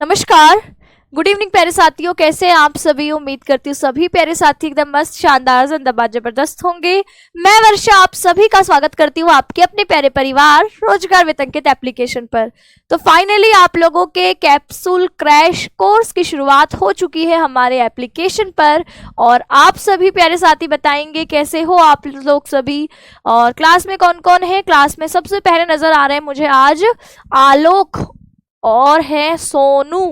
नमस्कार, good evening प्यारे साथियों। कैसे हैं आप सभी? उम्मीद करती हूँ सभी प्यारे साथी एकदम मस्त, शानदार, जिंदाबाद, जबरदस्त होंगे। मैं वर्षा आप सभी का स्वागत करती हूँ आपके अपने प्यारे परिवार रोजगार वेतन के एप्लीकेशन पर। तो फाइनली आप लोगों के कैप्सूल क्रैश कोर्स की शुरुआत हो चुकी है हमारे एप्लीकेशन पर, और आप सभी प्यारे साथी बताएंगे कैसे हो आप लोग सभी, और क्लास में कौन कौन है। क्लास में सबसे पहले नजर आ रहे हैं मुझे आज आलोक, और है सोनू,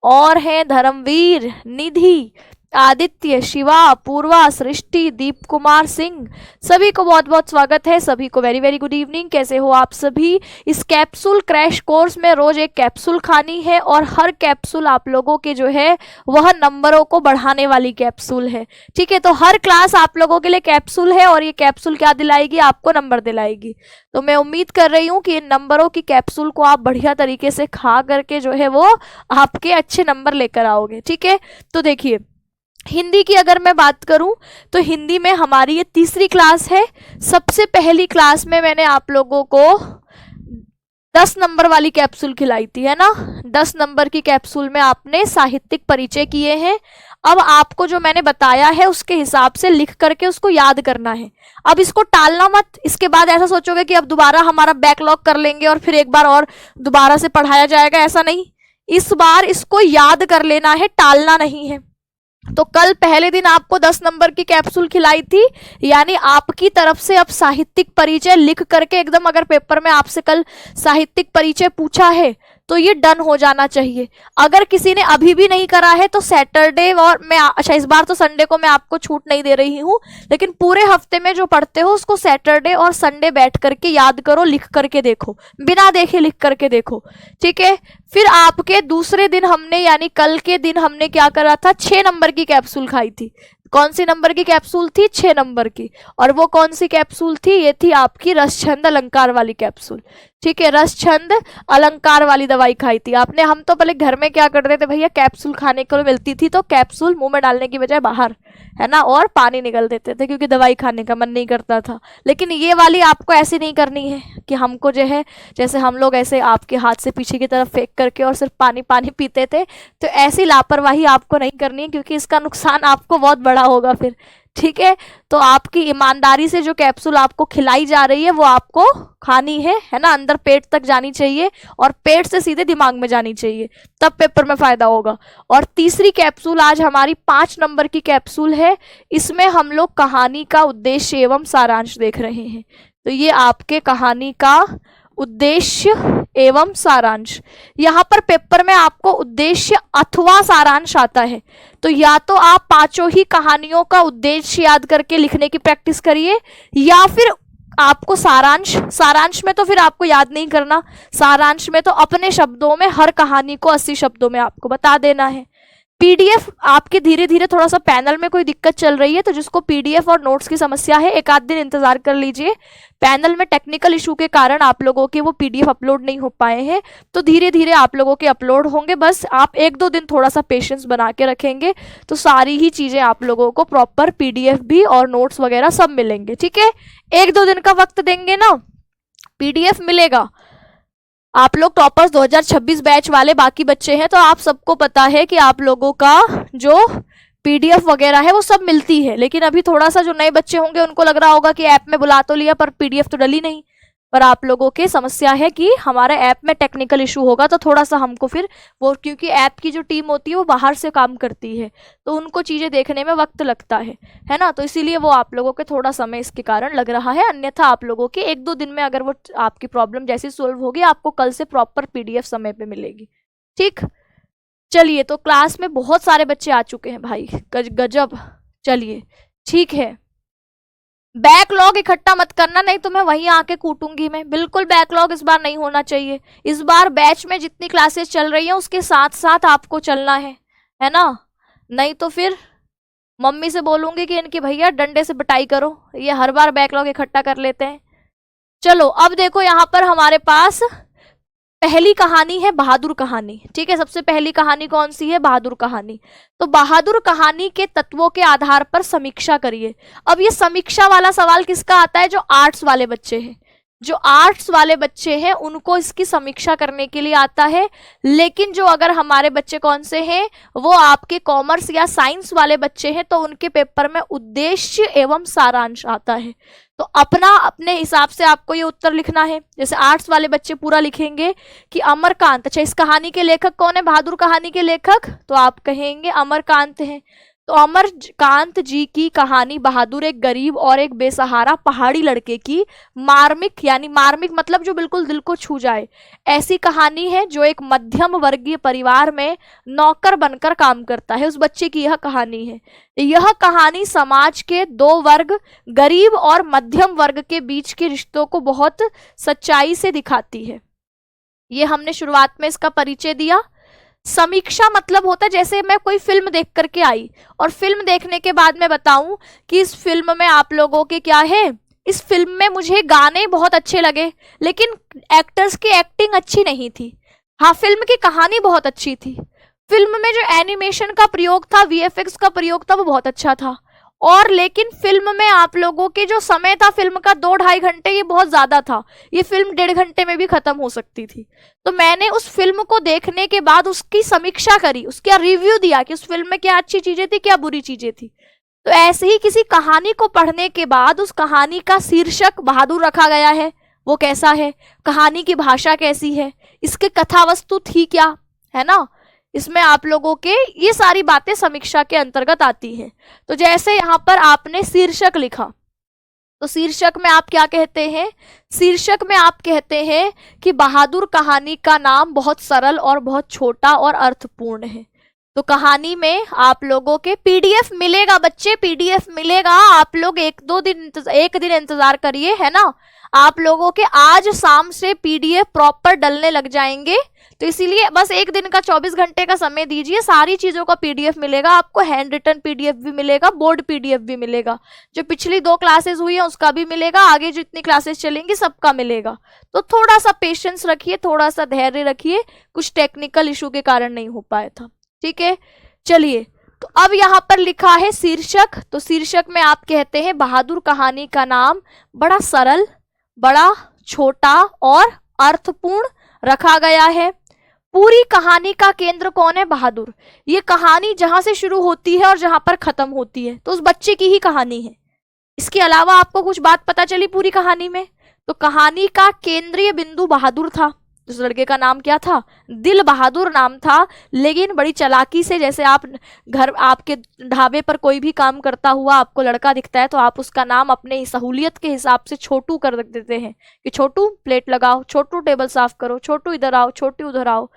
और है धर्मवीर, निधि, आदित्य, शिवा, पूर्वा, सृष्टि, दीप कुमार सिंह। सभी को बहुत बहुत स्वागत है, सभी को वेरी वेरी गुड इवनिंग। कैसे हो आप सभी? इस कैप्सूल क्रैश कोर्स में रोज एक कैप्सूल खानी है, और हर कैप्सूल आप लोगों के जो है वह नंबरों को बढ़ाने वाली कैप्सूल है। ठीक है, तो हर क्लास आप लोगों के लिए कैप्सूल है, और ये कैप्सूल क्या दिलाएगी? आपको नंबर दिलाएगी। तो मैं उम्मीद कर रही हूँ कि इन नंबरों की कैप्सूल को आप बढ़िया तरीके से खा करके जो है वो आपके अच्छे नंबर लेकर आओगे। ठीक है, तो देखिए हिंदी की अगर मैं बात करूं तो हिंदी में हमारी ये तीसरी क्लास है। सबसे पहली क्लास में मैंने आप लोगों को 10 नंबर वाली कैप्सूल खिलाई थी, है ना। 10 नंबर की कैप्सूल में आपने साहित्यिक परिचय किए हैं। अब आपको जो मैंने बताया है उसके हिसाब से लिख करके उसको याद करना है। अब इसको टालना मत। इसके बाद ऐसा सोचोगे कि अब दोबारा हमारा बैकलॉग कर लेंगे और फिर एक बार और दोबारा से पढ़ाया जाएगा, ऐसा नहीं। इस बार इसको याद कर लेना है, टालना नहीं है। तो कल पहले दिन आपको 10 नंबर की कैप्सूल खिलाई थी, यानी आपकी तरफ से अब साहित्यिक परिचय लिख करके एकदम, अगर पेपर में आपसे कल साहित्यिक परिचय पूछा है तो ये डन हो जाना चाहिए। अगर किसी ने अभी भी नहीं करा है तो सैटरडे, और मैं अच्छा इस बार तो संडे को मैं आपको छूट नहीं दे रही हूँ, लेकिन पूरे हफ्ते में जो पढ़ते हो उसको सैटरडे और संडे बैठ करके याद करो, लिख करके देखो, बिना देखे लिख करके देखो। ठीक है, फिर आपके दूसरे दिन हमने, यानी कल के दिन हमने क्या करा था? 6 नंबर की कैप्सूल खाई थी। कौन सी नंबर की कैप्सूल थी? 6 नंबर की। और वो कौन सी कैप्सूल थी? ये थी आपकी रसछंद अलंकार वाली कैप्सूल। ठीक है, रसछंद अलंकार वाली दवाई खाई थी आपने। हम तो पहले घर में क्या करते थे भैया, कैप्सूल खाने को मिलती थी तो कैप्सूल मुंह में डालने की बजाय बाहर, है ना, और पानी निकल देते थे क्योंकि दवाई खाने का मन नहीं करता था। लेकिन ये वाली आपको ऐसी नहीं करनी है कि हमको जो है, जैसे हम लोग ऐसे आपके हाथ से पीछे की तरफ फेंक करके और सिर्फ पानी पानी पीते थे, तो ऐसी लापरवाही आपको नहीं करनी है, क्योंकि इसका नुकसान आपको बहुत बड़ा होगा फिर। ठीक है, तो आपकी ईमानदारी से जो कैप्सूल आपको खिलाई जा रही है वो आपको खानी है ना। अंदर पेट तक जानी चाहिए और पेट से सीधे दिमाग में जानी चाहिए, तब पेपर में फायदा होगा। और तीसरी कैप्सूल आज हमारी 5 नंबर की कैप्सूल है। इसमें हम लोग कहानी का उद्देश्य एवं सारांश देख रहे हैं। तो ये आपके कहानी का उद्देश्य एवं सारांश, यहाँ पर पेपर में आपको उद्देश्य अथवा सारांश आता है। तो या तो आप 5 ही कहानियों का उद्देश्य याद करके लिखने की प्रैक्टिस करिए, या फिर आपको सारांश में तो फिर आपको याद नहीं करना। सारांश में तो अपने शब्दों में हर कहानी को 80 शब्दों में आपको बता देना है। पीडीएफ आपके धीरे धीरे थोड़ा सा पैनल में कोई दिक्कत चल रही है, तो जिसको पीडीएफ और नोट्स की समस्या है, एक आध दिन इंतजार कर लीजिए। पैनल में टेक्निकल इशू के कारण आप लोगों के वो पीडीएफ अपलोड नहीं हो पाए हैं, तो धीरे धीरे आप लोगों के अपलोड होंगे। बस आप 1-2 दिन थोड़ा सा पेशेंस बना के रखेंगे तो सारी ही चीजें आप लोगों को प्रॉपर पीडीएफ भी और नोट्स वगैरह सब मिलेंगे। ठीक है, 1-2 दिन का वक्त देंगे ना, पीडीएफ मिलेगा। आप लोग टॉपर्स 2026 बैच वाले बाकी बच्चे हैं, तो आप सबको पता है कि आप लोगों का जो पीडीएफ वगैरह है वो सब मिलती है। लेकिन अभी थोड़ा सा जो नए बच्चे होंगे उनको लग रहा होगा कि ऐप में बुला तो लिया पर पीडीएफ तो डली नहीं। पर आप लोगों की समस्या है कि हमारे ऐप में टेक्निकल इशू होगा, तो थोड़ा सा हमको फिर वो, क्योंकि ऐप की जो टीम होती है वो बाहर से काम करती है, तो उनको चीज़ें देखने में वक्त लगता है ना। तो इसीलिए वो आप लोगों के थोड़ा समय इसके कारण लग रहा है। अन्यथा आप लोगों के 1-2 दिन में अगर वो आपकी प्रॉब्लम जैसी सोल्व होगी, आपको कल से प्रॉपर पीडीएफ समय पे मिलेगी। ठीक, चलिए, तो क्लास में बहुत सारे बच्चे आ चुके हैं भाई, गजब। चलिए ठीक है, बैकलॉग इकट्ठा मत करना, नहीं तो मैं वहीं आके कूटूंगी। मैं बिल्कुल बैकलॉग इस बार नहीं होना चाहिए। इस बार बैच में जितनी क्लासेस चल रही हैं उसके साथ साथ आपको चलना है ना। नहीं तो फिर मम्मी से बोलूंगी कि इनकी भैया डंडे से पिटाई करो, ये हर बार बैकलॉग इकट्ठा कर लेते हैं। चलो अब देखो, यहाँ पर हमारे पास पहली कहानी है बहादुर कहानी। ठीक है, सबसे पहली कहानी कौन सी है? बहादुर कहानी। तो बहादुर कहानी के तत्वों के आधार पर समीक्षा करिए। अब ये समीक्षा वाला सवाल किसका आता है? जो आर्ट्स वाले बच्चे हैं, जो आर्ट्स वाले बच्चे हैं उनको इसकी समीक्षा करने के लिए आता है, लेकिन जो अगर हमारे बच्चे कौन से हैं, वो आपके कॉमर्स या साइंस वाले बच्चे हैं, तो उनके पेपर में उद्देश्य एवं सारांश आता है। तो अपने हिसाब से आपको ये उत्तर लिखना है। जैसे आर्ट्स वाले बच्चे पूरा लिखेंगे कि अमरकांत, अच्छा इस कहानी के लेखक कौन है, बहादुर कहानी के लेखक, तो आप कहेंगे अमरकांत हैं। तो अमरकांत जी की कहानी बहादुर एक गरीब और एक बेसहारा पहाड़ी लड़के की मार्मिक, यानी मार्मिक मतलब जो बिल्कुल दिल को छू जाए, ऐसी कहानी है जो एक मध्यम वर्गीय परिवार में नौकर बनकर काम करता है, उस बच्चे की यह कहानी है। यह कहानी समाज के दो वर्ग, गरीब और मध्यम वर्ग के बीच के रिश्तों को बहुत सच्चाई से दिखाती है। ये हमने शुरुआत में इसका परिचय दिया। समीक्षा मतलब होता है जैसे मैं कोई फिल्म देख करके आई और फिल्म देखने के बाद मैं बताऊं कि इस फिल्म में आप लोगों के क्या है, इस फिल्म में मुझे गाने बहुत अच्छे लगे लेकिन एक्टर्स की एक्टिंग अच्छी नहीं थी। हाँ, फिल्म की कहानी बहुत अच्छी थी, फिल्म में जो एनिमेशन का प्रयोग था, वीएफएक्स का प्रयोग था, वो बहुत अच्छा था, और लेकिन फिल्म में आप लोगों के जो समय था फिल्म का 2-2.5 घंटे, ये बहुत ज्यादा था, ये फिल्म 1.5 घंटे में भी खत्म हो सकती थी। तो मैंने उस फिल्म को देखने के बाद उसकी समीक्षा करी, उसका रिव्यू दिया कि उस फिल्म में क्या अच्छी चीजें थी, क्या बुरी चीजें थी। तो ऐसे ही किसी कहानी को पढ़ने के बाद उस कहानी का शीर्षक बहादुर रखा गया है, वो कैसा है, कहानी की भाषा कैसी है, इसके कथा वस्तु थी क्या, है ना, इसमें आप लोगों के ये सारी बातें समीक्षा के अंतर्गत आती हैं। तो जैसे यहाँ पर आपने शीर्षक लिखा, तो शीर्षक में आप क्या कहते हैं, शीर्षक में आप कहते हैं कि बहादुर कहानी का नाम बहुत सरल और बहुत छोटा और अर्थपूर्ण है। तो कहानी में आप लोगों के पीडीएफ मिलेगा बच्चे, पीडीएफ मिलेगा, आप लोग एक दिन इंतजार करिए, है ना, आप लोगों के आज शाम से पीडीएफ प्रॉपर डलने लग जाएंगे। तो इसीलिए बस एक दिन का 24 घंटे का समय दीजिए, सारी चीजों का पीडीएफ मिलेगा आपको, हैंड रिटन पीडीएफ भी मिलेगा, बोर्ड पीडीएफ भी मिलेगा, जो पिछली 2 क्लासेस हुई है उसका भी मिलेगा, आगे जितनी क्लासेस चलेंगी सबका मिलेगा। तो थोड़ा सा पेशेंस रखिए, थोड़ा सा धैर्य रखिए, कुछ टेक्निकल इशू के कारण नहीं हो पाया था, ठीक है। चलिए, तो अब यहाँ पर लिखा है शीर्षक, तो शीर्षक में आप कहते हैं बहादुर कहानी का नाम बड़ा सरल, बड़ा छोटा और अर्थपूर्ण रखा गया है। पूरी कहानी का केंद्र कौन है, बहादुर। ये कहानी जहां से शुरू होती है और जहां पर खत्म होती है तो उस बच्चे की ही कहानी है। इसके अलावा आपको कुछ बात पता चली पूरी कहानी में, तो कहानी का केंद्रीय बिंदु बहादुर था। उस लड़के का नाम क्या था, दिल बहादुर नाम था, लेकिन बड़ी चालाकी से, जैसे आप घर आपके ढाबे पर कोई भी काम करता हुआ आपको लड़का दिखता है तो आप उसका नाम अपने सहूलियत के हिसाब से छोटू कर देते हैं कि छोटू प्लेट लगाओ, छोटू टेबल साफ करो, छोटू इधर आओ, छोटू उधर आओ।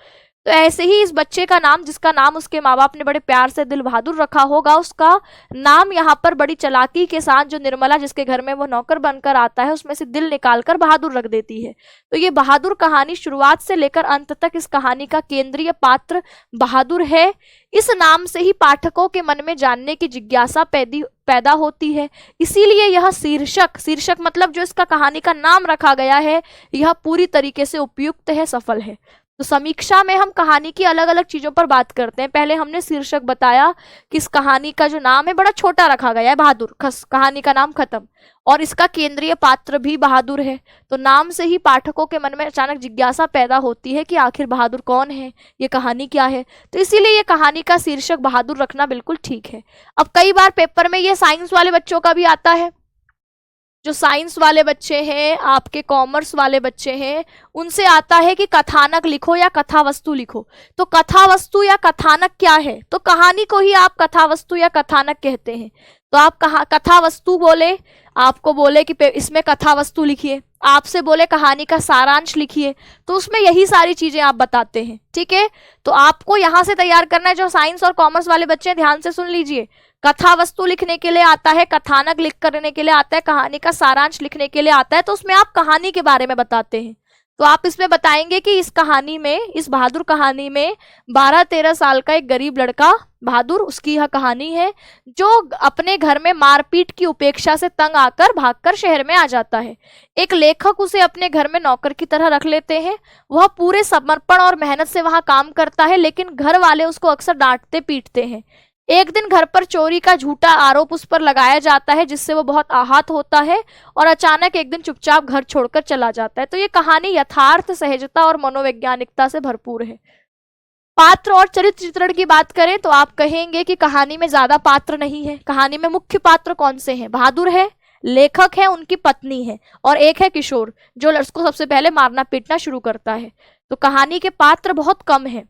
तो ऐसे ही इस बच्चे का नाम, जिसका नाम उसके माँ बाप ने बड़े प्यार से दिल बहादुर रखा होगा, उसका नाम यहाँ पर बड़ी चालाकी के साथ जो निर्मला जिसके घर में वो नौकर बनकर आता है उसमें से दिल निकालकर बहादुर रख देती है। तो ये बहादुर कहानी शुरुआत से लेकर अंत तक इस कहानी का केंद्रीय पात्र बहादुर है। इस नाम से ही पाठकों के मन में जानने की जिज्ञासा पैदा होती है, इसीलिए यह शीर्षक मतलब जो इसका कहानी का नाम रखा गया है, यह पूरी तरीके से उपयुक्त है, सफल है। तो समीक्षा में हम कहानी की अलग अलग चीजों पर बात करते हैं। पहले हमने शीर्षक बताया कि इस कहानी का जो नाम है बड़ा छोटा रखा गया है, बहादुर, कहानी का नाम खत्म, और इसका केंद्रीय पात्र भी बहादुर है। तो नाम से ही पाठकों के मन में अचानक जिज्ञासा पैदा होती है कि आखिर बहादुर कौन है, ये कहानी क्या है। तो इसीलिए ये कहानी का शीर्षक बहादुर रखना बिल्कुल ठीक है। अब कई बार पेपर में ये साइंस वाले बच्चों का भी आता है, जो साइंस वाले बच्चे हैं, आपके कॉमर्स वाले बच्चे हैं, उनसे आता है कि कथानक लिखो या कथा वस्तु लिखो। तो कथा वस्तु या कथानक क्या है, तो कहानी को ही आप कथा वस्तु या कथानक कहते हैं। तो आप कथा वस्तु बोले, आपको बोले कि इसमें कथा वस्तु लिखिए, आपसे बोले कहानी का सारांश लिखिए, तो उसमें यही सारी चीजें आप बताते हैं, ठीक है। तो आपको यहाँ से तैयार करना है, जो साइंस और कॉमर्स वाले बच्चे ध्यान से सुन लीजिए। कथा वस्तु लिखने के लिए आता है, कथानक लिख करने के लिए आता है, कहानी का सारांश लिखने के लिए आता है। तो उसमें आप कहानी के बारे में बताते हैं। तो आप इसमें बताएंगे कि इस कहानी में, इस बहादुर कहानी में 12-13 साल का एक गरीब लड़का बहादुर, उसकी यह कहानी है, जो अपने घर में मारपीट की उपेक्षा से तंग आकर भागकर शहर में आ जाता है। एक लेखक उसे अपने घर में नौकर की तरह रख लेते हैं। वह पूरे समर्पण और मेहनत से वहां काम करता है, लेकिन घर वाले उसको अक्सर डांटते पीटते हैं। एक दिन घर पर चोरी का झूठा आरोप उस पर लगाया जाता है, जिससे वो बहुत आहत होता है और अचानक एक दिन चुपचाप घर छोड़कर चला जाता है। तो ये कहानी यथार्थ, सहजता और मनोवैज्ञानिकता से भरपूर है। पात्र और चरित्र चित्रण की बात करें तो आप कहेंगे कि कहानी में ज्यादा पात्र नहीं है। कहानी में मुख्य पात्र कौन से हैं? बहादुर है, लेखक है, उनकी पत्नी है और एक है किशोर, जो लड़कों को सबसे पहले मारना पीटना शुरू करता है। तो कहानी के पात्र बहुत कम है।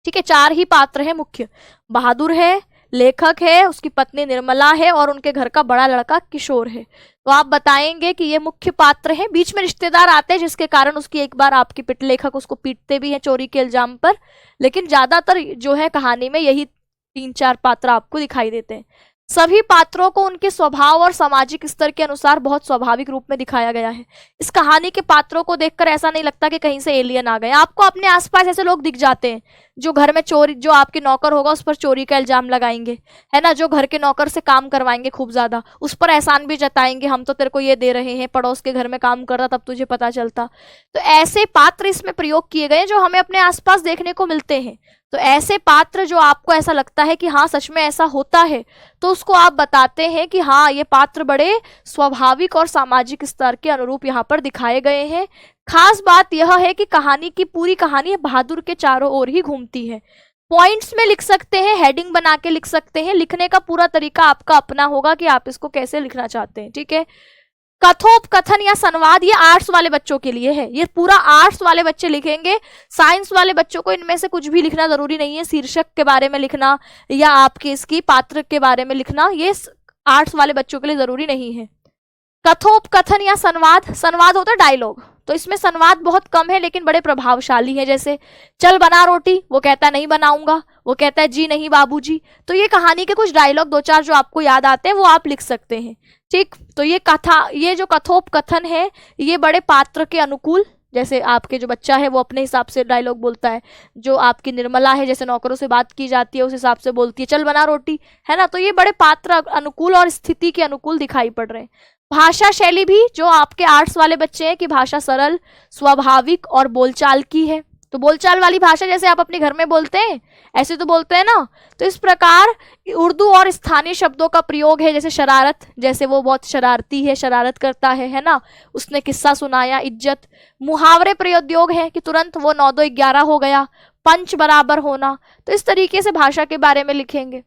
ठीक है, 4 ही पात्र हैं मुख्य। बहादुर है, लेखक है, उसकी पत्नी निर्मला है और उनके घर का बड़ा लड़का किशोर है। तो आप बताएंगे कि ये मुख्य पात्र हैं। बीच में रिश्तेदार आते हैं, जिसके कारण उसकी एक बार आपकी लेखक उसको पीटते भी हैं चोरी के इल्जाम पर, लेकिन ज्यादातर जो है कहानी में यही 3-4 पात्र आपको दिखाई देते हैं। सभी पात्रों को उनके स्वभाव और सामाजिक स्तर के अनुसार बहुत स्वाभाविक रूप में दिखाया गया है। इस कहानी के पात्रों को देखकर ऐसा नहीं लगता कि कहीं से एलियन आ गए। आपको अपने आसपास ऐसे लोग दिख जाते हैं जो घर में चोरी, जो आपके नौकर होगा उस पर चोरी का इल्जाम लगाएंगे, है ना, जो घर के नौकर से काम करवाएंगे खूब ज्यादा, उस पर एहसान भी जताएंगे, हम तो तेरे को ये दे रहे हैं, पड़ोस के घर में काम कर रहा तब तुझे पता चलता। तो ऐसे पात्र इसमें प्रयोग किए गए जो हमें अपने आसपास देखने को मिलते हैं। तो ऐसे पात्र जो आपको ऐसा लगता है कि हाँ सच में ऐसा होता है, तो उसको आप बताते हैं कि हाँ ये पात्र बड़े स्वाभाविक और सामाजिक स्तर के अनुरूप यहाँ पर दिखाए गए हैं। खास बात यह है कि कहानी की पूरी कहानी बहादुर के चारों ओर ही घूमती है। पॉइंट्स में लिख सकते हैं, हेडिंग बना के लिख सकते हैं, लिखने का पूरा तरीका आपका अपना होगा कि आप इसको कैसे लिखना चाहते हैं। ठीक है, कथोपकथन या संवाद ये आर्ट्स वाले बच्चों के लिए है। ये पूरा आर्ट्स वाले बच्चे लिखेंगे। साइंस वाले बच्चों को इनमें से कुछ भी लिखना जरूरी नहीं है। शीर्षक के बारे में लिखना या आपके इसकी पात्र के बारे में लिखना, ये आर्ट्स वाले बच्चों के लिए जरूरी नहीं है। कथोपकथन या संवाद होता है डायलॉग, तो इसमें संवाद बहुत कम है लेकिन बड़े प्रभावशाली है। जैसे चल बना रोटी, वो कहता है नहीं बनाऊंगा, वो कहता है जी नहीं बाबूजी। तो ये कहानी के कुछ डायलॉग 2-4 जो आपको याद आते हैं वो आप लिख सकते हैं। ठीक, तो ये जो कथोपकथन है ये बड़े पात्र के अनुकूल, जैसे आपके जो बच्चा है वो अपने हिसाब से डायलॉग बोलता है, जो आपकी निर्मला है जैसे नौकरों से बात की जाती है उस हिसाब से बोलती है चल बना रोटी, है ना। तो ये बड़े पात्र अनुकूल और स्थिति के अनुकूल दिखाई पड़ रहे हैं। भाषा शैली भी जो आपके आर्ट्स वाले बच्चे हैं कि भाषा सरल, स्वाभाविक और बोलचाल की है। तो बोलचाल वाली भाषा जैसे आप अपने घर में बोलते हैं ऐसे तो बोलते हैं ना। तो इस प्रकार उर्दू और स्थानीय शब्दों का प्रयोग है, जैसे शरारत, जैसे वो बहुत शरारती है, शरारत करता है ना, उसने किस्सा सुनाया। इज्जत, मुहावरे प्रयोग है कि तुरंत वो 9-2-11 हो गया, पंच बराबर होना। तो इस तरीके से भाषा के बारे में लिखेंगे।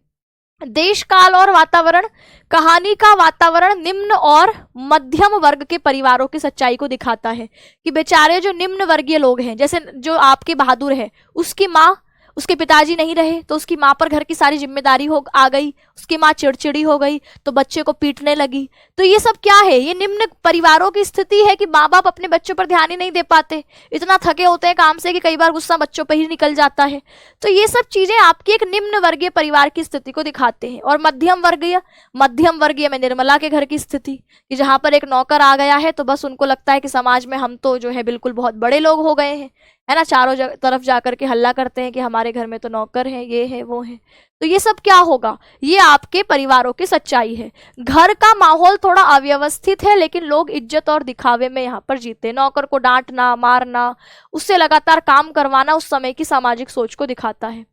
देश काल और वातावरण, कहानी का वातावरण निम्न और मध्यम वर्ग के परिवारों की सच्चाई को दिखाता है कि बेचारे जो निम्न वर्गीय लोग हैं, जैसे जो आपके बहादुर है उसकी माँ, उसके पिताजी नहीं रहे तो उसकी माँ पर घर की सारी जिम्मेदारी आ गई, उसकी माँ चिड़चिड़ी हो गई तो बच्चे को पीटने लगी। तो ये सब क्या है? ये निम्न परिवारों की स्थिति है कि माँ बाप अपने बच्चों पर ध्यान ही नहीं दे पाते, इतना थके होते हैं काम से कि कई बार गुस्सा बच्चों पर ही निकल जाता है। तो ये सब चीजें आपकी एक निम्न वर्गीय परिवार की स्थिति को दिखाते हैं। और मध्यम वर्गीय में निर्मला के घर की स्थिति कि जहां पर एक नौकर आ गया है तो बस उनको लगता है कि समाज में हम तो जो है बिल्कुल बहुत बड़े लोग हो गए हैं, है ना, चारों तरफ जाकर के हल्ला करते हैं कि हमारे घर में तो नौकर है, ये है वो है। तो ये सब क्या होगा? ये आपके परिवारों की सच्चाई है। घर का माहौल थोड़ा अव्यवस्थित है लेकिन लोग इज्जत और दिखावे में यहाँ पर जीते। नौकर को डांटना, मारना, उससे लगातार काम करवाना उस समय की सामाजिक सोच को दिखाता है।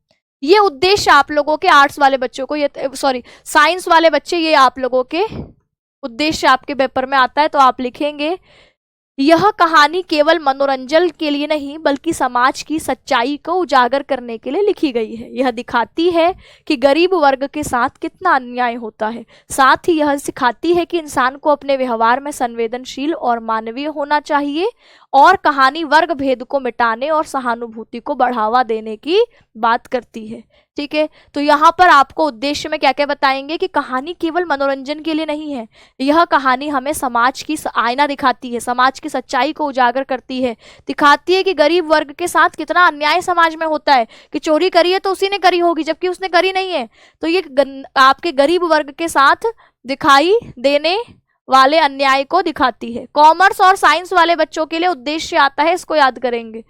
ये उद्देश्य आप लोगों के आर्ट्स वाले बच्चों को, साइंस वाले बच्चे, ये आप लोगों के उद्देश्य आपके पेपर में आता है। तो आप लिखेंगे यह कहानी केवल मनोरंजन के लिए नहीं बल्कि समाज की सच्चाई को उजागर करने के लिए लिखी गई है। यह दिखाती है कि गरीब वर्ग के साथ कितना अन्याय होता है, साथ ही यह सिखाती है कि इंसान को अपने व्यवहार में संवेदनशील और मानवीय होना चाहिए। और कहानी वर्ग भेद को मिटाने और सहानुभूति को बढ़ावा देने की बात करती है। ठीक है, तो यहाँ पर आपको उद्देश्य में क्या क्या बताएंगे कि कहानी केवल मनोरंजन के लिए नहीं है, यह कहानी हमें समाज की आईना दिखाती है, समाज की सच्चाई को उजागर करती है, दिखाती है कि गरीब वर्ग के साथ कितना अन्याय समाज में होता है कि चोरी करी है तो उसी ने करी होगी जबकि उसने करी नहीं है। तो ये आपके गरीब वर्ग के साथ दिखाई देने वाले अन्याय को दिखाती है। कॉमर्स और साइंस वाले बच्चों के लिए उद्देश्य आता है, इसको याद करेंगे।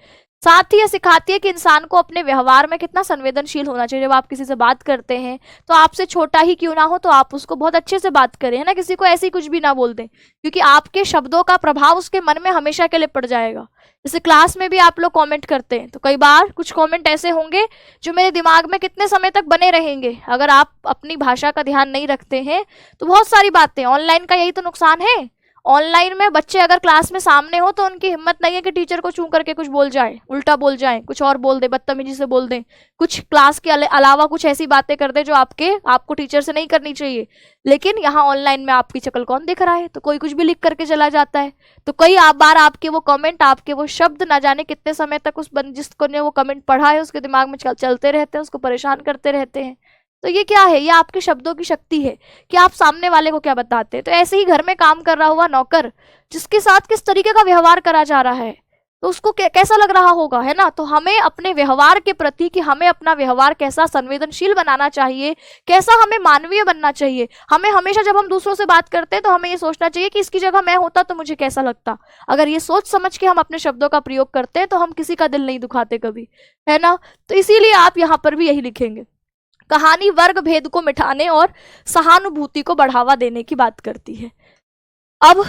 साथ ही ये सिखाती है कि इंसान को अपने व्यवहार में कितना संवेदनशील होना चाहिए। जब आप किसी से बात करते हैं तो आपसे छोटा ही क्यों ना हो तो आप उसको बहुत अच्छे से बात करें, है ना, किसी को ऐसे ही कुछ भी ना बोल दें, क्योंकि आपके शब्दों का प्रभाव उसके मन में हमेशा के लिए पड़ जाएगा। जैसे क्लास में भी आप लोग कमेंट करते हैं तो कई बार कुछ कमेंट ऐसे होंगे जो मेरे दिमाग में कितने समय तक बने रहेंगे। अगर आप अपनी भाषा का ध्यान नहीं रखते हैं तो बहुत सारी बातें, ऑनलाइन का यही तो नुकसान है। ऑनलाइन में बच्चे अगर क्लास में सामने हो तो उनकी हिम्मत नहीं है कि टीचर को छू करके कुछ बोल जाए, उल्टा बोल जाए, कुछ और बोल दे, बदतमीजी से बोल दें, कुछ क्लास के अलावा कुछ ऐसी बातें कर दे जो आपको टीचर से नहीं करनी चाहिए। लेकिन यहाँ ऑनलाइन में आपकी शक्ल कौन दिख रहा है, तो कोई कुछ भी लिख करके चला जाता है। तो कई बार आपके वो कमेंट, आपके वो शब्द ना जाने कितने समय तक उस जिसको ने वो कमेंट पढ़ा है उसके दिमाग में चलते रहते हैं, उसको परेशान करते रहते हैं। तो ये क्या है, ये आपके शब्दों की शक्ति है कि आप सामने वाले को क्या बताते हैं। तो ऐसे ही घर में काम कर रहा हुआ नौकर जिसके साथ किस तरीके का व्यवहार करा जा रहा है तो उसको कैसा लग रहा होगा, है ना। तो हमें अपने व्यवहार के प्रति कि हमें अपना व्यवहार कैसा संवेदनशील बनाना चाहिए, कैसा हमें मानवीय बनना चाहिए। हमें हमेशा जब हम दूसरों से बात करते हैं तो हमें ये सोचना चाहिए कि इसकी जगह मैं होता तो मुझे कैसा लगता। अगर ये सोच समझ के हम अपने शब्दों का प्रयोग करते हैं तो हम किसी का दिल नहीं दुखाते कभी, है ना। तो इसीलिए आप यहाँ पर भी यही लिखेंगे। कहानी वर्ग भेद को मिटाने और सहानुभूति को बढ़ावा देने की बात करती है। अब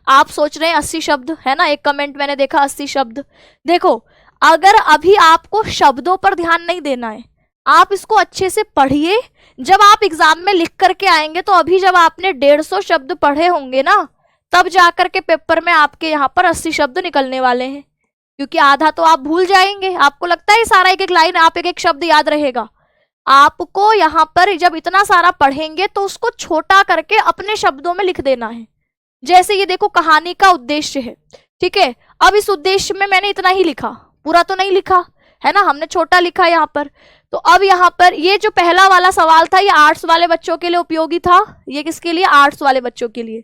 आप सोच रहे हैं 80 शब्द, है ना, एक कमेंट मैंने देखा 80 शब्द। देखो, अगर अभी आपको शब्दों पर ध्यान नहीं देना है, आप इसको अच्छे से पढ़िए। जब आप एग्जाम में लिख करके आएंगे तो अभी जब आपने 150 शब्द पढ़े होंगे ना, तब जाकर के पेपर में आपके यहाँ पर 80 शब्द निकलने वाले हैं, क्योंकि आधा तो आप भूल जाएंगे। आपको लगता है सारा एक एक लाइन, आप एक एक शब्द याद रहेगा। आपको यहाँ पर जब इतना सारा पढ़ेंगे तो उसको छोटा करके अपने शब्दों में लिख देना है। जैसे ये देखो, कहानी का उद्देश्य है, ठीक है। अब इस उद्देश्य में मैंने इतना ही लिखा, पूरा तो नहीं लिखा, है ना, हमने छोटा लिखा यहाँ पर। तो अब यहाँ पर ये जो पहला वाला सवाल था ये आर्ट्स वाले बच्चों के लिए उपयोगी था। ये किसके लिए, आर्ट्स वाले बच्चों के लिए।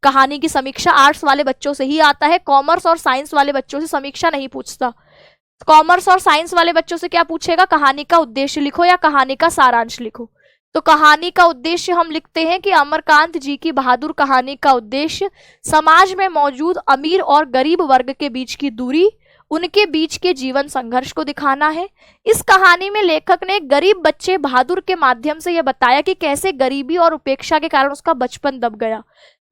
कहानी की समीक्षा आर्ट्स वाले बच्चों से ही आता है, कॉमर्स और साइंस वाले बच्चों से समीक्षा नहीं पूछता। कॉमर्स और साइंस वाले बच्चों से क्या पूछेगा, कहानी का उद्देश्य लिखो या कहानी का सारांश लिखो। तो कहानी का उद्देश्य हम लिखते हैं कि अमरकांत जी की बहादुर कहानी का उद्देश्य समाज में मौजूद अमीर और गरीब वर्ग के बीच की दूरी, उनके बीच के जीवन संघर्ष को दिखाना है। इस कहानी में लेखक ने गरीब बच्चे बहादुर के माध्यम से यह बताया कि कैसे गरीबी और उपेक्षा के कारण उसका बचपन दब गया।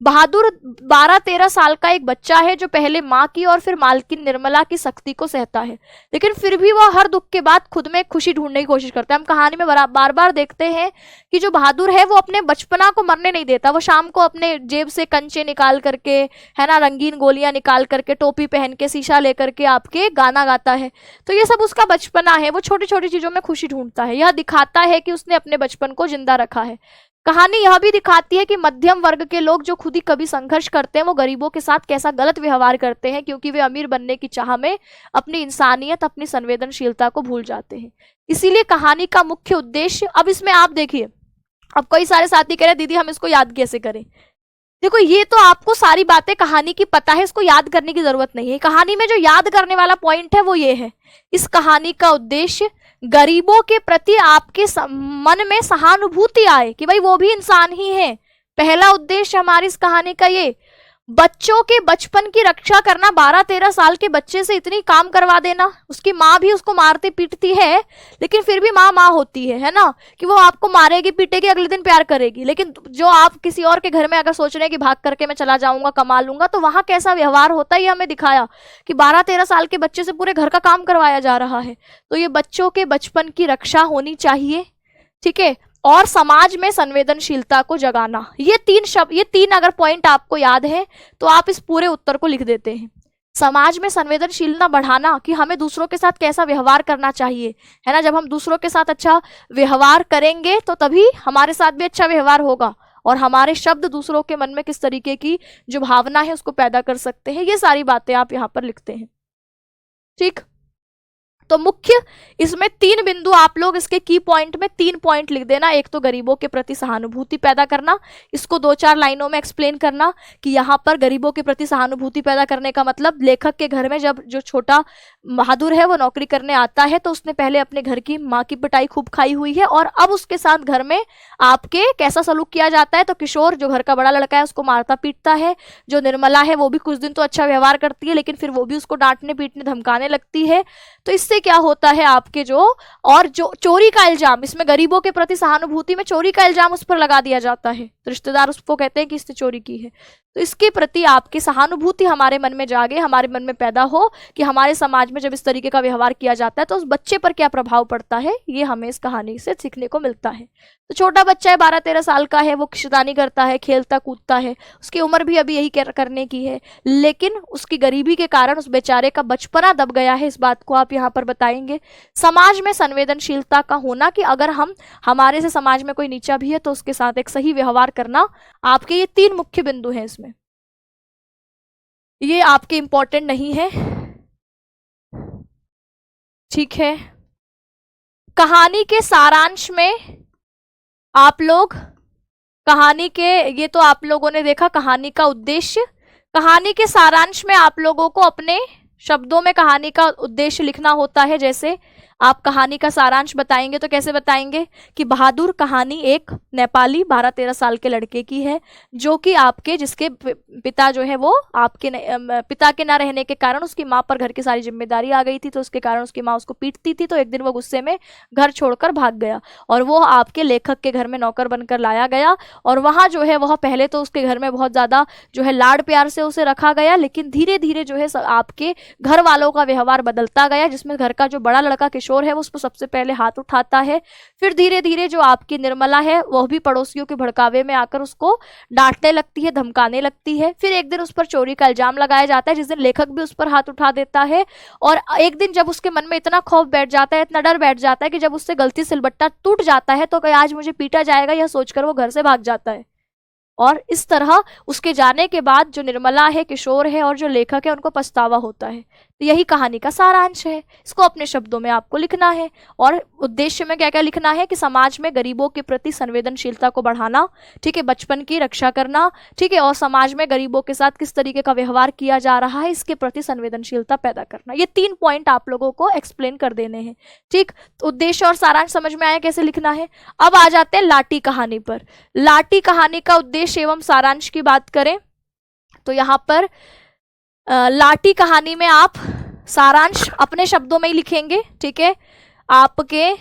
बहादुर 12-13 साल का एक बच्चा है जो पहले माँ की और फिर मालकिन निर्मला की सख्ती को सहता है, लेकिन फिर भी वह हर दुख के बाद खुद में खुशी ढूंढने की कोशिश करता है। हम कहानी में बार बार देखते हैं कि जो बहादुर है वो अपने बचपना को मरने नहीं देता। वो शाम को अपने जेब से कंचे निकाल करके, है ना, रंगीन गोलियां निकाल करके, टोपी पहन के, शीशा लेकर के आपके गाना गाता है। तो ये सब उसका बचपना है। वो छोटी छोटी चीजों में खुशी ढूंढता है। यह दिखाता है कि उसने अपने बचपन को जिंदा रखा है। कहानी यह भी दिखाती है कि मध्यम वर्ग के लोग जो खुद ही कभी संघर्ष करते हैं वो गरीबों के साथ कैसा गलत व्यवहार करते हैं, क्योंकि वे अमीर बनने की चाह में अपनी इंसानियत, अपनी संवेदनशीलता को भूल जाते हैं। इसीलिए कहानी का मुख्य उद्देश्य, अब इसमें आप देखिए, अब कई सारे साथी कह रहे हैं दीदी हम इसको याद कैसे करें। देखो, ये तो आपको सारी बातें कहानी की पता है, इसको याद करने की जरूरत नहीं है। कहानी में जो याद करने वाला पॉइंट है वो ये है, इस कहानी का उद्देश्य गरीबों के प्रति आपके मन में सहानुभूति आए कि भाई वो भी इंसान ही है। पहला उद्देश्य हमारी इस कहानी का ये, बच्चों के बचपन की रक्षा करना। 12-13 साल के बच्चे से इतनी काम करवा देना, उसकी माँ भी उसको मारती पीटती है लेकिन फिर भी माँ माँ होती है ना, कि वो आपको मारेगी पीटेगी, अगले दिन प्यार करेगी। लेकिन जो आप किसी और के घर में अगर सोच रहे हैं कि भाग करके मैं चला जाऊंगा, कमा लूंगा, तो वहां कैसा व्यवहार होता है ये हमें दिखाया कि 12-13 साल के बच्चे से पूरे घर का काम करवाया जा रहा है। तो ये बच्चों के बचपन की रक्षा होनी चाहिए, ठीक है, और समाज में संवेदनशीलता को जगाना। ये 3 शब्द, ये 3 अगर पॉइंट आपको याद है तो आप इस पूरे उत्तर को लिख देते हैं। समाज में संवेदनशीलता बढ़ाना कि हमें दूसरों के साथ कैसा व्यवहार करना चाहिए, है ना। जब हम दूसरों के साथ अच्छा व्यवहार करेंगे तो तभी हमारे साथ भी अच्छा व्यवहार होगा, और हमारे शब्द दूसरों के मन में किस तरीके की जो भावना है उसको पैदा कर सकते हैं। ये सारी बातें आप यहाँ पर लिखते हैं, ठीक। तो मुख्य इसमें 3 बिंदु आप लोग इसके की पॉइंट में 3 पॉइंट लिख देना। एक तो गरीबों के प्रति सहानुभूति पैदा करना, इसको 2-4 लाइनों में एक्सप्लेन करना कि यहाँ पर गरीबों के प्रति सहानुभूति पैदा करने का मतलब लेखक के घर में जब जो छोटा बहादुर है वो नौकरी करने आता है तो उसने पहले अपने घर की माँ की पिटाई खूब खाई हुई है और अब उसके साथ घर में आपके कैसा सलूक किया जाता है। तो किशोर जो घर का बड़ा लड़का है उसको मारता पीटता है, जो निर्मला है वो भी कुछ दिन तो अच्छा व्यवहार करती है लेकिन फिर वो भी उसको डांटने पीटने धमकाने लगती है। तो इससे क्या होता है आपके जो चोरी का इल्जाम, इसमें गरीबों के प्रति सहानुभूति में चोरी का इल्जाम उस पर लगा दिया जाता है, तो रिश्तेदार उसको कहते हैं कि इसने चोरी की है। तो इसके प्रति आपकी सहानुभूति हमारे मन में जागे, हमारे मन में पैदा हो कि हमारे समाज में जब इस तरीके का व्यवहार किया जाता है तो उस बच्चे पर क्या प्रभाव पड़ता है, ये हमें इस कहानी से सीखने को मिलता है। तो छोटा बच्चा है, 12-13 साल का है, वो शैतानी करता है, खेलता कूदता है, उसकी उम्र भी अभी यही करने की है, लेकिन उसकी गरीबी के कारण उस बेचारे का बचपना दब गया है। इस बात को आप यहाँ पर बताएंगे। समाज में संवेदनशीलता का होना कि अगर हमारे से समाज में कोई नीचा भी है तो उसके साथ एक सही व्यवहार करना, आपके ये 3 मुख्य बिंदु हैं। इसमें ये आपके इंपॉर्टेंट नहीं है, ठीक है। कहानी के सारांश में आप लोग कहानी के, ये तो आप लोगों ने देखा कहानी का उद्देश्य। कहानी के सारांश में आप लोगों को अपने शब्दों में कहानी का उद्देश्य लिखना होता है। जैसे आप कहानी का सारांश बताएंगे तो कैसे बताएंगे कि बहादुर कहानी एक नेपाली 12-13 साल के लड़के की है जो कि जिसके पिता जो है वो आपके पिता के ना रहने के कारण उसकी माँ पर घर की सारी जिम्मेदारी आ गई थी, तो उसके कारण उसकी माँ उसको पीटती थी। तो एक दिन वो गुस्से में घर छोड़कर भाग गया और वो आपके लेखक के घर में नौकर बनकर लाया गया और वहाँ जो है वह पहले तो उसके घर में बहुत ज़्यादा जो है लाड प्यार से उसे रखा गया, लेकिन धीरे धीरे जो है आपके घर वालों का व्यवहार बदलता गया, जिसमें घर का जो बड़ा लड़का किशोर है वो उस पर सबसे पहले हाथ उठाता है। फिर धीरे धीरे जो आपकी निर्मला है वह भी पड़ोसियों के भड़कावे में आकर उसको डांटने लगती है, धमकाने लगती है। फिर एक दिन उस पर चोरी का इल्जाम लगाया जाता है, जिस दिन लेखक भी उस पर हाथ उठा देता है। और एक दिन जब उसके मन में इतना खौफ बैठ जाता है, इतना डर बैठ जाता है कि जब उससे गलती सिलबट्टा टूट जाता है तो आज मुझे पीटा जाएगा यह सोचकर वो घर से भाग जाता है। और इस तरह उसके जाने के बाद जो निर्मला है, किशोर है और जो लेखक है उनको पछतावा होता है। तो यही कहानी का सारांश है। इसको अपने शब्दों में आपको लिखना है और उद्देश्य में क्या क्या लिखना है कि समाज में गरीबों के प्रति संवेदनशीलता को बढ़ाना, ठीक है, बचपन की रक्षा करना, ठीक है, और समाज में गरीबों के साथ किस तरीके का व्यवहार किया जा रहा है इसके प्रति संवेदनशीलता पैदा करना। ये 3 पॉइंट आप लोगों को एक्सप्लेन कर देने हैं, ठीक। तो उद्देश्य और सारांश समझ में आया कैसे लिखना है। अब आ जाते हैं लाठी कहानी पर। लाठी कहानी का उद्देश्य एवं सारांश की बात करें तो यहाँ पर लाठी कहानी में आप सारांश अपने शब्दों में ही लिखेंगे, ठीक है। आपके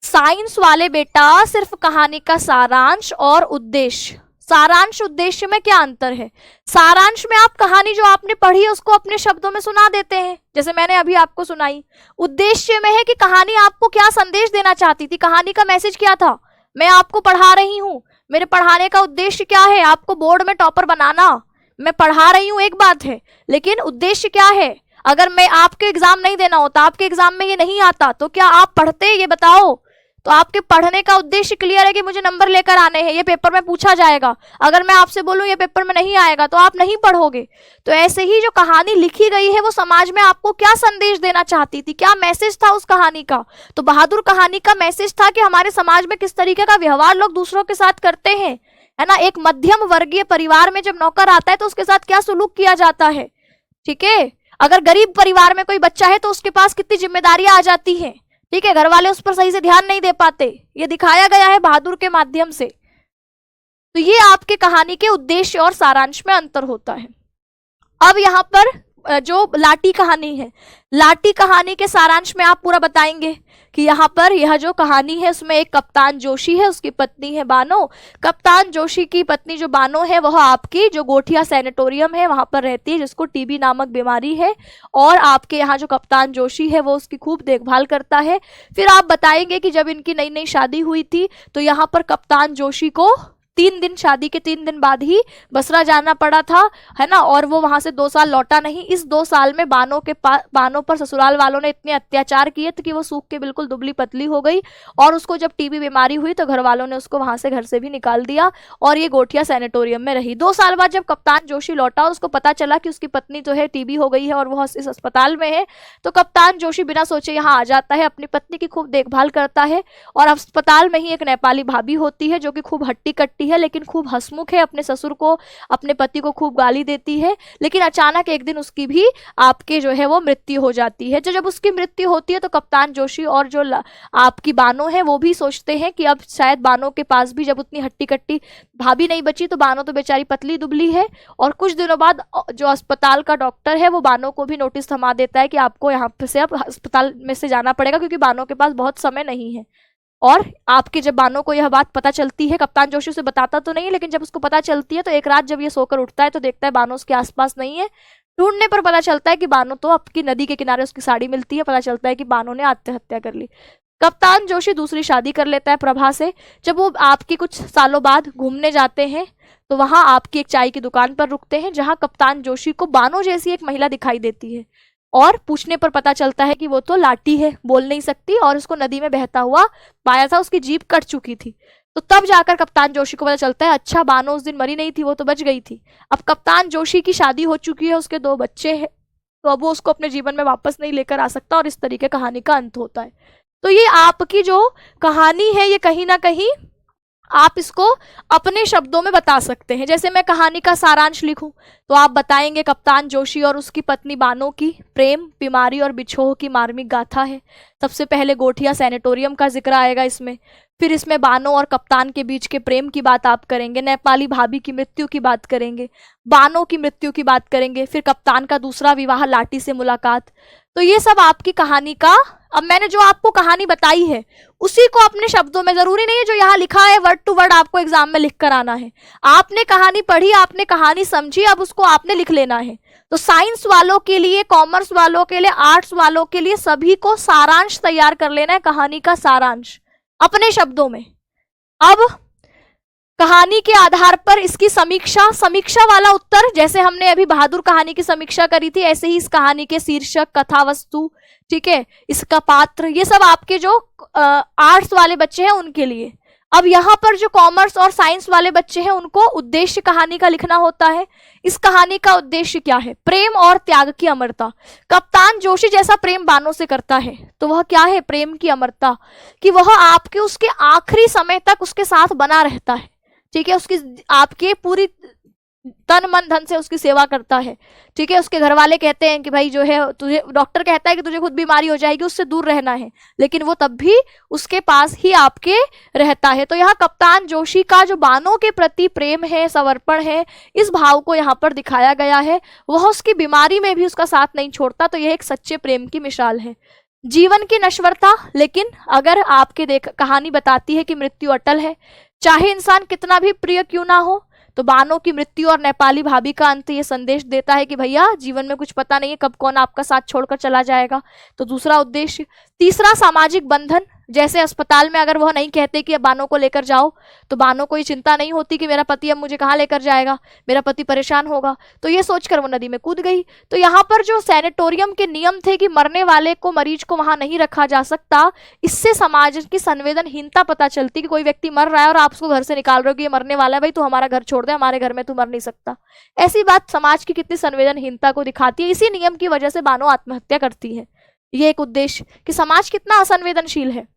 साइंस वाले बेटा सिर्फ कहानी का सारांश और उद्देश्य, सारांश उद्देश्य में क्या अंतर है। सारांश में आप कहानी जो आपने पढ़ी है उसको अपने शब्दों में सुना देते हैं, जैसे मैंने अभी आपको सुनाई। उद्देश्य में है कि कहानी आपको क्या संदेश देना चाहती थी, कहानी का मैसेज क्या था। मैं आपको पढ़ा रही हूँ, मेरे पढ़ाने का उद्देश्य क्या है, आपको बोर्ड में टॉपर बनाना। मैं पढ़ा रही हूँ एक बात है, लेकिन उद्देश्य क्या है। अगर मैं आपके एग्जाम नहीं देना होता, आपके एग्जाम में ये नहीं आता, तो क्या आप पढ़ते, ये बताओ। तो आपके पढ़ने का उद्देश्य क्लियर है कि मुझे नंबर लेकर आने हैं, ये पेपर में पूछा जाएगा। अगर मैं आपसे बोलूं ये पेपर में नहीं आएगा तो आप नहीं पढ़ोगे। तो ऐसे ही जो कहानी लिखी गई है वो समाज में आपको क्या संदेश देना चाहती थी, क्या मैसेज था उस कहानी का। तो बहादुर कहानी का मैसेज था कि हमारे समाज में किस तरीके का व्यवहार लोग दूसरों के साथ करते हैं, है ना। एक मध्यम वर्गीय परिवार में जब नौकर आता है तो उसके साथ क्या सुलूक किया जाता है, ठीक है। अगर गरीब परिवार में कोई बच्चा है तो उसके पास कितनी जिम्मेदारियां आ जाती हैं, ठीक है। घर वाले उस पर सही से ध्यान नहीं दे पाते, ये दिखाया गया है बहादुर के माध्यम से। तो ये आपके कहानी के उद्देश्य और सारांश में अंतर होता है। अब यहाँ पर जो लाठी कहानी है, लाठी कहानी के सारांश में आप पूरा बताएंगे कि यहाँ पर यह जो कहानी है उसमें एक कप्तान जोशी है, उसकी पत्नी है बानो। कप्तान जोशी की पत्नी जो बानो है वह आपकी जो गोठिया सैनिटोरियम है वहां पर रहती है, जिसको टीबी नामक बीमारी है, और आपके यहाँ जो कप्तान जोशी है वो उसकी खूब देखभाल करता है। फिर आप बताएंगे कि जब इनकी नई नई शादी हुई थी तो यहाँ पर कप्तान जोशी को 3 दिन, शादी के 3 दिन बाद ही बसरा जाना पड़ा था, है ना। और वो वहां से 2 साल लौटा नहीं। इस 2 साल में बानो पर ससुराल वालों ने इतने अत्याचार किए थे कि वो सूख के बिल्कुल दुबली पतली हो गई। और उसको जब टीबी बीमारी हुई तो घर वालों ने उसको वहां से घर से भी निकाल दिया और ये गोठिया सैनिटोरियम में रही। 2 साल बाद जब कप्तान जोशी लौटा और उसको पता चला कि उसकी पत्नी जो है टीबी हो गई है और वो इस अस्पताल में है, तो कप्तान जोशी बिना सोचे यहाँ आ जाता है, अपनी पत्नी की खूब देखभाल करता है। और अस्पताल में ही एक नेपाली भाभी होती है जो कि खूब हट्टी कट्टी है लेकिन खूब हंसमुख है, अपने ससुर को, अपने पति को खूब गाली देती है। लेकिन अचानक एक दिन उसकी भी आपके जो है वो मृत्यु हो जाती है। जब उसकी मृत्यु होती है तो कप्तान जोशी और जो आपकी बानो है वो भी सोचते हैं कि अब शायद बानो के पास भी जब उतनी हट्टी कट्टी भाभी नहीं बची तो बानो तो बेचारी पतली दुबली है। और कुछ दिनों बाद जो अस्पताल का डॉक्टर है वो बानो को भी नोटिस थमा देता है कि आपको यहाँ से अब अस्पताल में से जाना पड़ेगा क्योंकि बानो के पास बहुत समय नहीं है। और आपके जब बानो को यह बात पता चलती है, कप्तान जोशी उसे बताता तो नहीं है लेकिन जब उसको पता चलती है तो एक रात जब ये सोकर उठता है तो देखता है बानो उसके आसपास नहीं है। ढूंढने पर पता चलता है कि बानो तो आपकी नदी के किनारे उसकी साड़ी मिलती है, पता चलता है कि बानो ने आत्महत्या कर ली। कप्तान जोशी दूसरी शादी कर लेता है प्रभा से। जब वो आपकी कुछ सालों बाद घूमने जाते हैं तो वहां आपकी एक चाय की दुकान पर रुकते हैं जहां कप्तान जोशी को बानो जैसी एक महिला दिखाई देती है। और पूछने पर पता चलता है कि वो तो लाटी है, बोल नहीं सकती और उसको नदी में बहता हुआ पाया था, उसकी जीभ कट चुकी थी। तो तब जाकर कप्तान जोशी को पता चलता है अच्छा बानो उस दिन मरी नहीं थी, वो तो बच गई थी। अब कप्तान जोशी की शादी हो चुकी है, उसके 2 बच्चे हैं, तो अब वो उसको अपने जीवन में वापस नहीं लेकर आ सकता और इस तरीके कहानी का अंत होता है। तो ये आपकी जो कहानी है ये कहीं ना कहीं आप इसको अपने शब्दों में बता सकते हैं। जैसे मैं कहानी का सारांश लिखूं तो आप बताएंगे कप्तान जोशी और उसकी पत्नी बानो की प्रेम, बीमारी और बिछोह की मार्मिक गाथा है। सबसे पहले गोठिया सैनिटोरियम का जिक्र आएगा इसमें, फिर इसमें बानो और कप्तान के बीच के प्रेम की बात आप करेंगे, नेपाली भाभी की मृत्यु की बात करेंगे, बानो की मृत्यु की बात करेंगे, फिर कप्तान का दूसरा विवाह, लाटी से मुलाकात। तो ये सब आपकी कहानी का, अब मैंने जो आपको कहानी बताई है उसी को अपने शब्दों में, जरूरी नहीं है जो यहाँ लिखा है वर्ड टू वर्ड आपको एग्जाम में लिख कर आना है। आपने कहानी पढ़ी, आपने कहानी समझी, अब उसको आपने लिख लेना है। तो साइंस वालों के लिए, कॉमर्स वालों के लिए, आर्ट्स वालों के लिए सभी को सारांश तैयार कर लेना है, कहानी का सारांश अपने शब्दों में। अब कहानी के आधार पर इसकी समीक्षा वाला उत्तर, जैसे हमने अभी बहादुर कहानी की समीक्षा करी थी ऐसे ही इस कहानी के शीर्षक, कथा वस्तु, ठीक है, इसका पात्र, ये सब आपके जो आर्ट्स वाले बच्चे हैं उनके लिए। अब यहाँ पर जो कॉमर्स और साइंस वाले बच्चे हैं उनको उद्देश्य कहानी का लिखना होता है। इस कहानी का उद्देश्य क्या है? प्रेम और त्याग की अमरता। कप्तान जोशी जैसा प्रेम बानो से करता है तो वह क्या है? प्रेम की अमरता, कि वह आपके उसके आखिरी समय तक उसके साथ बना रहता है, ठीक है, उसकी आपके पूरी तन मन धन से उसकी सेवा करता है, ठीक है। उसके घर वाले कहते हैं कि भाई जो है तुझे, डॉक्टर कहता है कि तुझे खुद बीमारी हो जाएगी, उससे दूर रहना है, लेकिन वो तब भी उसके पास ही आपके रहता है। तो यहाँ कप्तान जोशी का जो बानो के प्रति प्रेम है, समर्पण है, इस भाव को यहाँ पर दिखाया गया है। वह उसकी बीमारी में भी उसका साथ नहीं छोड़ता, तो यह एक सच्चे प्रेम की मिसाल है। जीवन की नश्वरता, लेकिन अगर आपके कहानी बताती है कि मृत्यु अटल है, चाहे इंसान कितना भी प्रिय क्यों ना हो। तो बानो की मृत्यु और नेपाली भाभी का अंत ये संदेश देता है कि भैया जीवन में कुछ पता नहीं है कब कौन आपका साथ छोड़कर चला जाएगा। तो दूसरा उद्देश्य। तीसरा, सामाजिक बंधन। जैसे अस्पताल में अगर वह नहीं कहते कि अब बानो को लेकर जाओ, तो बानो को ये चिंता नहीं होती कि मेरा पति अब मुझे कहाँ लेकर जाएगा, मेरा पति परेशान होगा, तो ये सोचकर वो नदी में कूद गई। तो यहाँ पर जो सैनिटोरियम के नियम थे कि मरने वाले को, मरीज को वहां नहीं रखा जा सकता, इससे समाज की संवेदनहीनता पता चलती कि कोई व्यक्ति मर रहा है और आप उसको घर से निकाल रहे हो कि ये मरने वाला है, भाई तू हमारा घर छोड़ दे, हमारे घर में तू मर नहीं सकता। ऐसी बात समाज की कितनी संवेदनहीनता को दिखाती है। इसी नियम की वजह से बानो आत्महत्या करती है। ये एक उद्देश्य कि समाज कितना असंवेदनशील है।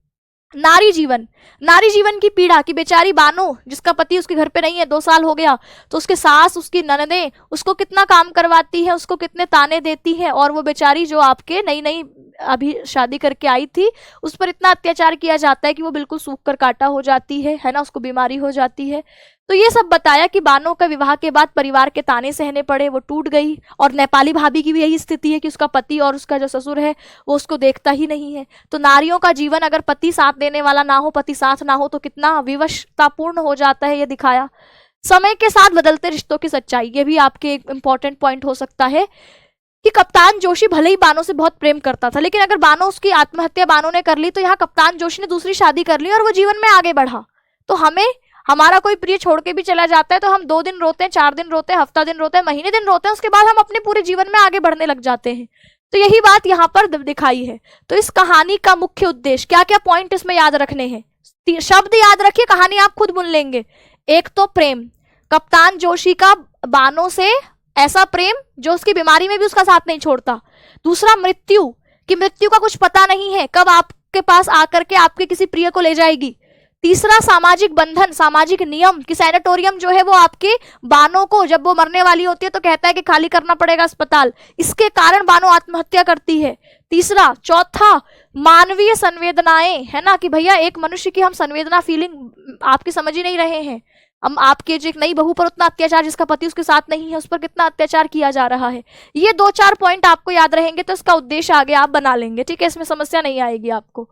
नारी जीवन की पीड़ा, कि बेचारी बानो जिसका पति उसके घर पे नहीं है, 2 साल हो गया, तो उसके सास, उसकी ननदें उसको कितना काम करवाती है, उसको कितने ताने देती है, और वो बेचारी जो आपके नई अभी शादी करके आई थी उस पर इतना अत्याचार किया जाता है कि वो बिल्कुल सूख कर काटा हो जाती है ना, उसको बीमारी हो जाती है। तो ये सब बताया कि बानो का विवाह के बाद परिवार के ताने सहने पड़े, वो टूट गई। और नेपाली भाभी की भी यही स्थिति है कि उसका पति और उसका जो ससुर है वो उसको देखता ही नहीं है। तो नारियों का जीवन अगर पति साथ देने वाला ना हो, पति साथ ना हो, तो कितना विवशतापूर्ण हो जाता है, ये दिखाया। समय के साथ बदलते रिश्तों की सच्चाई, ये भी आपके एक इंपॉर्टेंट पॉइंट हो सकता है कि कप्तान जोशी भले ही बानो से बहुत प्रेम करता था, लेकिन अगर बानो, उसकी आत्महत्या बानो ने कर ली, तो यहाँ कप्तान जोशी ने दूसरी शादी कर ली और वो जीवन में आगे बढ़ा। तो हमें हमारा कोई प्रिय छोड़ के भी चला जाता है तो हम 2 दिन रोते हैं, 4 दिन रोते हैं, हफ्ता दिन रोते हैं, महीने दिन रोते हैं, उसके बाद हम अपने पूरे जीवन में आगे बढ़ने लग जाते हैं। तो यही बात यहाँ पर दिखाई है। तो इस कहानी का मुख्य उद्देश्य, क्या क्या पॉइंट इसमें याद रखने हैं, शब्द याद रखिए, कहानी आप खुद बुन लेंगे। एक तो प्रेम, कप्तान जोशी का बानों से ऐसा प्रेम जो उसकी बीमारी में भी उसका साथ नहीं छोड़ता। दूसरा मृत्यु, कि मृत्यु का कुछ पता नहीं है, कब आपके पास आकर के आपके किसी प्रिय को ले जाएगी। तीसरा सामाजिक बंधन, सामाजिक नियम, कि सैनिटोरियम जो है वो आपके बानों को जब वो मरने वाली होती है तो कहता है कि खाली करना पड़ेगा अस्पताल, इसके कारण बानो आत्महत्या करती है। तीसरा, चौथा मानवीय संवेदनाएं, है ना, कि भैया एक मनुष्य की हम संवेदना, फीलिंग आपकी समझ ही नहीं रहे हैं। हम आपके जो एक नई बहू पर उतना अत्याचार, जिसका पति उसके साथ नहीं है, उस पर कितना अत्याचार किया जा रहा है। ये 2-4 पॉइंट आपको याद रहेंगे तो इसका उद्देश्य आगे आप बना लेंगे, ठीक है, इसमें समस्या नहीं आएगी आपको।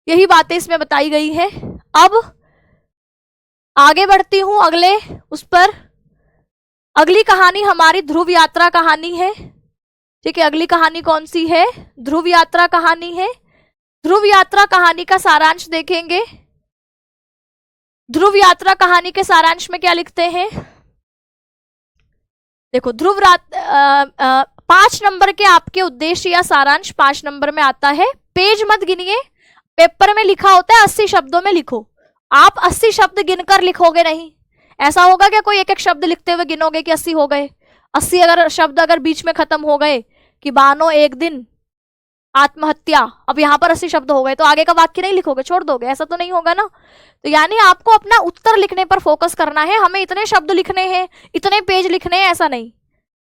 यही बातें इसमें बताई गई है। अब आगे बढ़ती हूं अगले उस पर। अगली कहानी हमारी ध्रुव यात्रा कहानी है, ठीक है। अगली कहानी कौन सी है, ध्रुव यात्रा कहानी है। ध्रुव यात्रा कहानी का सारांश देखेंगे। ध्रुव यात्रा कहानी के सारांश में क्या लिखते हैं, देखो, 5 नंबर के आपके उद्देश्य या सारांश 5 नंबर में आता है। पेज मत गिनिए, पेपर में लिखा होता है 80 शब्दों में लिखो। आप 80 शब्द गिनकर लिखोगे नहीं, ऐसा होगा क्या कोई एक एक शब्द लिखते हुए गिनोगे कि 80 हो गए। 80 अगर शब्द अगर बीच में खत्म हो गए कि बानो एक दिन आत्महत्या, अब यहाँ पर 80 शब्द हो गए तो आगे का वाक्य नहीं लिखोगे, छोड़ दोगे, ऐसा तो नहीं होगा ना। तो यानी आपको अपना उत्तर लिखने पर फोकस करना है। हमें इतने शब्द लिखने हैं, इतने पेज लिखने हैं, ऐसा नहीं।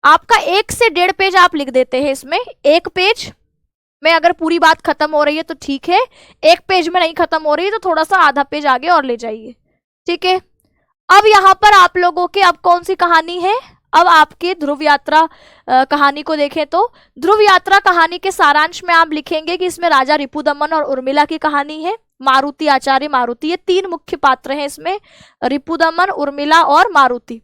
आपका 1 से 1.5 पेज आप लिख देते हैं इसमें। 1 पेज में अगर पूरी बात खत्म हो रही है तो ठीक है, 1 पेज में नहीं खत्म हो रही है तो थोड़ा सा आधा पेज आगे और ले जाइए, ठीक है। अब यहाँ पर आप लोगों के अब कौन सी कहानी है, अब आपके ध्रुव यात्रा कहानी को देखें तो ध्रुव यात्रा कहानी के सारांश में आप लिखेंगे कि इसमें राजा रिपुदमन और उर्मिला की कहानी है। मारुति, आचार्य मारुति, ये 3 मुख्य पात्र हैं इसमें, रिपुदमन, उर्मिला और मारुति।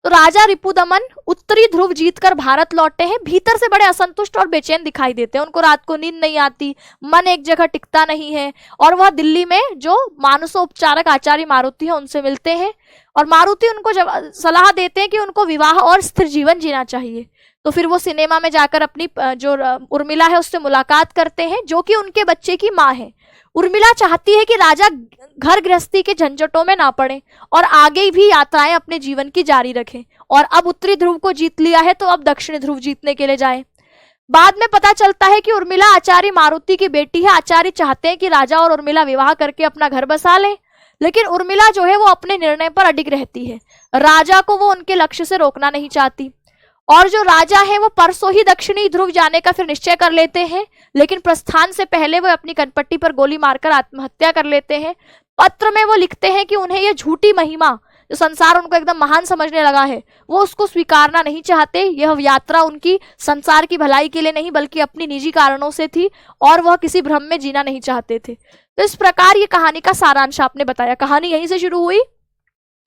तो राजा रिपुदमन उत्तरी ध्रुव जीतकर भारत लौटे हैं। भीतर से बड़े असंतुष्ट और बेचैन दिखाई देते हैं, उनको रात को नींद नहीं आती, मन एक जगह टिकता नहीं है। और वह दिल्ली में जो मानसोपचारक आचार्य मारुति है उनसे मिलते हैं और मारुति उनको सलाह देते हैं कि उनको विवाह और स्थिर जीवन जीना चाहिए। तो फिर वो सिनेमा में जाकर अपनी जो उर्मिला है उससे मुलाकात करते हैं, जो कि उनके बच्चे की माँ है। उर्मिला चाहती है कि राजा घर गृहस्थी के झंझटों में ना पड़े और आगे भी यात्राएं अपने जीवन की जारी रखें। और अब उत्तरी ध्रुव को जीत लिया है तो अब दक्षिणी ध्रुव जीतने के लिए जाएं। बाद में पता चलता है कि उर्मिला आचार्य मारुति की बेटी है। आचार्य चाहते हैं कि राजा और उर्मिला विवाह करके अपना घर बसा लें, लेकिन उर्मिला जो है वो अपने निर्णय पर अडिग रहती है। राजा को वो उनके लक्ष्य से रोकना नहीं चाहती। और जो राजा है वो परसों ही दक्षिणी ध्रुव जाने का फिर निश्चय कर लेते हैं, लेकिन प्रस्थान से पहले वो अपनी कनपट्टी पर गोली मारकर आत्महत्या कर लेते हैं। पत्र में वो लिखते हैं कि उन्हें ये झूठी महिमा, जो संसार उनको एकदम महान समझने लगा है, वो उसको स्वीकारना नहीं चाहते। यह यात्रा उनकी संसार की भलाई के लिए नहीं बल्कि अपनी निजी कारणों से थी और वह किसी भ्रम में जीना नहीं चाहते थे। तो इस प्रकार ये कहानी का सारांश आपने बताया। कहानी यहीं से शुरू हुई